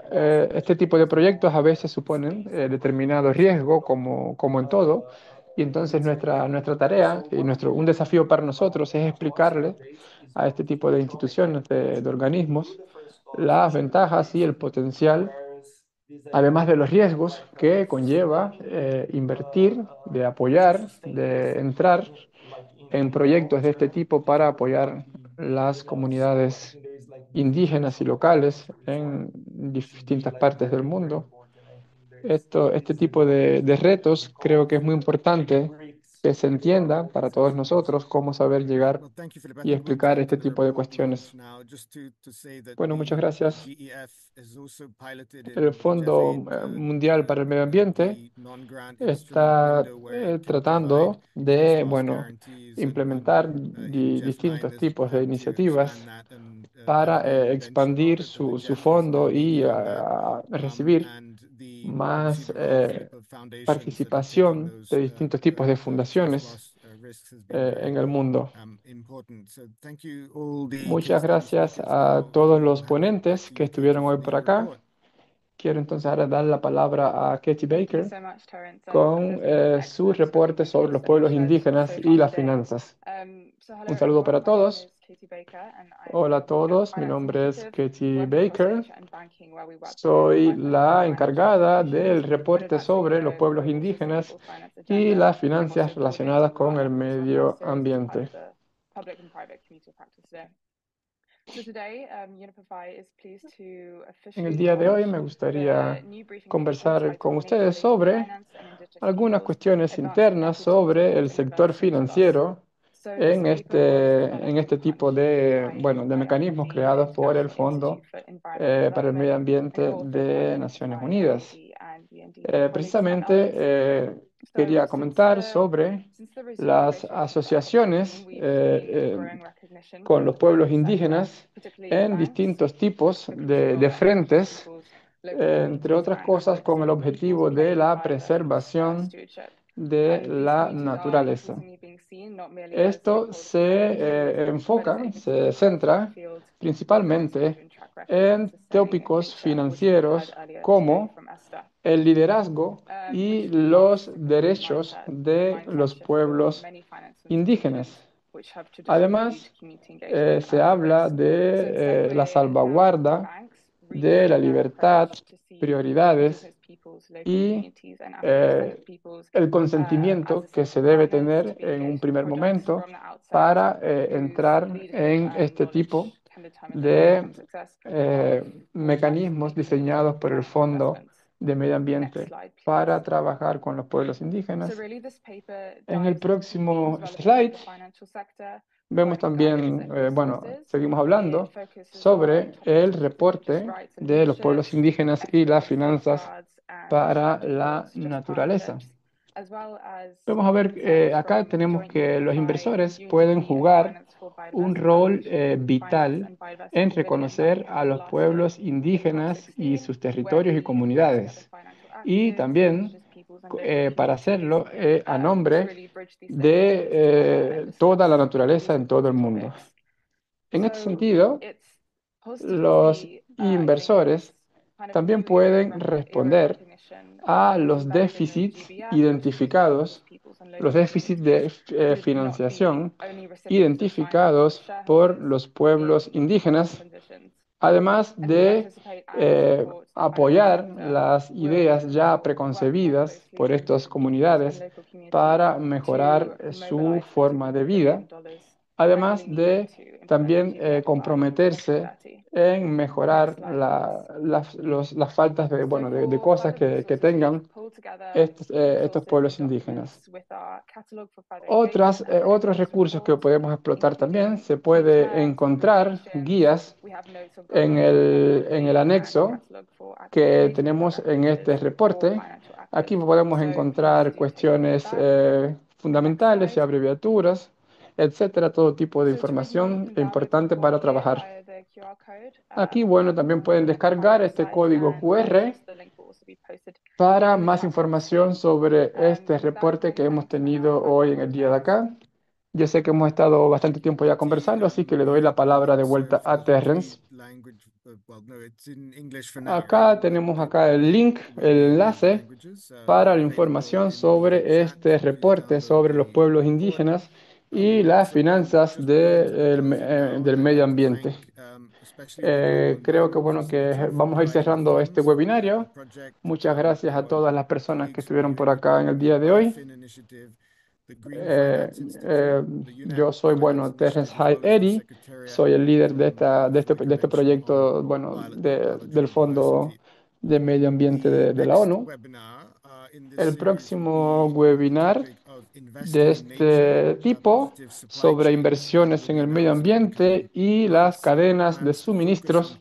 este tipo de proyectos a veces suponen determinado riesgo, como en todo, y entonces nuestra tarea y un desafío para nosotros es explicarle a este tipo de instituciones, de organismos, las ventajas y el potencial, además de los riesgos que conlleva invertir, de apoyar, de entrar en proyectos de este tipo para apoyar las comunidades indígenas y locales en distintas partes del mundo. Este tipo de retos creo que es muy importante que se entienda para todos nosotros cómo saber llegar Well, thank you, Philip. I y think we'll explicar come to este the tipo de report launch cuestiones. now. Just to say that Bueno, muchas the gracias. GEF is also piloted El in Fondo Jeffrey, Mundial para el Medio Ambiente the non-grant instrument está window where it can provide tratando first de, loss bueno, guarantees, implementar in Jeff 9 distintos there's a tipos de plan to expand iniciativas that and para be expandir benchmarked, and the su Jeff is fondo y leading on that. recibir And obviously más the role, Philip, of foundations that are taking participación de those distintos tipos de first fundaciones loss risks has been very en el mundo. important. So thank you all the Muchas case study gracias speakers. a Now todos I'll los hand it back ponentes to que you, Katie, estuvieron for hoy the por acá. report. Quiero entonces ahora dar la palabra a Katie Thank you Baker so much, Terence. con su Excellent reporte sobre los that you've pueblos shared indígenas so y far las today. finanzas. So hello Un saludo everyone. para My name todos. is Katie Baker and I'm Hola a with the todos, mi Finance nombre es Initiative, Katie working across Baker. Asia and banking, where we work with Soy 500 la financial encargada del institutions in reporte advancing sobre los the pueblos global indígenas sustainable finance y agenda. las I'm also finanzas relacionadas coordinating con our el efforts on our medio series as part ambiente. of the public and private community of practice today. So today, Unify is pleased to En el officially día de hoy launch me the gustaría new briefing paper conversar con titled ustedes Nature-Based sobre Finance and Indigenous algunas Peoples, cuestiones Advancing internas Equity, sobre el Supporting sector Development Plus. financiero So this paper was en developed este in tipo partnership with de, IE, bueno, de mecanismos IIED, the creados por el International Fondo Institute for Environmental para el Medio Development, and Ambiente co-authored de by Naciones my Unidas. colleague and UNDP colleagues and Precisamente others. So quería comentar sobre since the regime las embraced racial equity in 2016, asociaciones we've seen growing con los pueblos indígenas en distintos tipos de frentes, entre otras cosas con el objetivo de la preservación de la naturaleza. Esto se centra principalmente en tópicos financieros como el liderazgo y los derechos de los pueblos indígenas. Además, se habla de la salvaguarda de la libertad, prioridades y el consentimiento que se debe tener en un primer momento para entrar en este tipo de mecanismos diseñados por el Fondo de Medio Ambiente para trabajar con los pueblos indígenas. En el próximo slide vemos también, seguimos hablando sobre el reporte de los pueblos indígenas y las finanzas para la naturaleza. Vamos a ver, acá tenemos que los inversores pueden jugar un rol vital en reconocer a los pueblos indígenas y sus territorios y comunidades. Y también para hacerlo a nombre de toda la naturaleza en todo el mundo. En este sentido, los inversores también pueden responder a los déficits identificados, los déficits de financiación identificados por los pueblos indígenas, además de apoyar las ideas ya preconcebidas por estas comunidades para mejorar su forma de vida, además de también comprometerse en mejorar las faltas de cosas que tengan estos pueblos indígenas. Otros recursos que podemos explotar también, se puede encontrar guías en el anexo que tenemos en este reporte. Aquí podemos encontrar cuestiones fundamentales y abreviaturas, etcétera, todo tipo de información importante para trabajar. Aquí, también pueden descargar este código QR para más información sobre este reporte que hemos tenido hoy en el día de acá. Yo sé que hemos estado bastante tiempo ya conversando, así que le doy la palabra de vuelta a Terrence. Acá tenemos el link, el enlace para la información sobre este reporte sobre los pueblos indígenas y las finanzas del medio ambiente. Creo que vamos a ir cerrando este webinario. Muchas gracias a todas las personas que estuvieron por acá en el día de hoy. Yo soy, Terrence Hyde Eddy, soy el líder de este proyecto, del Fondo de Medio Ambiente de la ONU. El próximo webinar de este tipo sobre inversiones en el medio ambiente y las cadenas de suministros.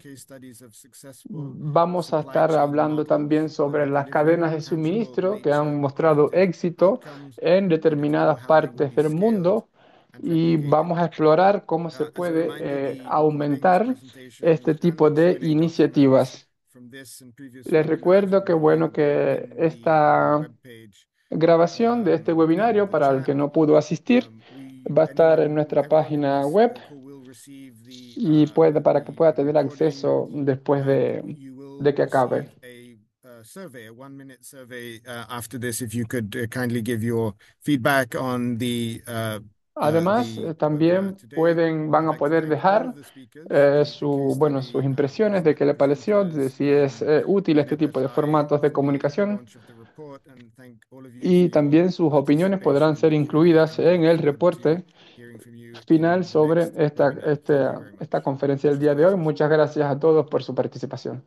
Vamos a estar hablando también sobre las cadenas de suministro que han mostrado éxito en determinadas partes del mundo y vamos a explorar cómo se puede aumentar este tipo de iniciativas. Les recuerdo que esta grabación de este webinario, para el que no pudo asistir, va a estar en nuestra página web y para que pueda tener acceso después de que acabe. Además, también van a poder dejar sus impresiones de qué le pareció, de si es útil este tipo de formatos de comunicación. Y también sus opiniones podrán ser incluidas en el reporte final sobre esta conferencia del día de hoy. Muchas gracias a todos por su participación.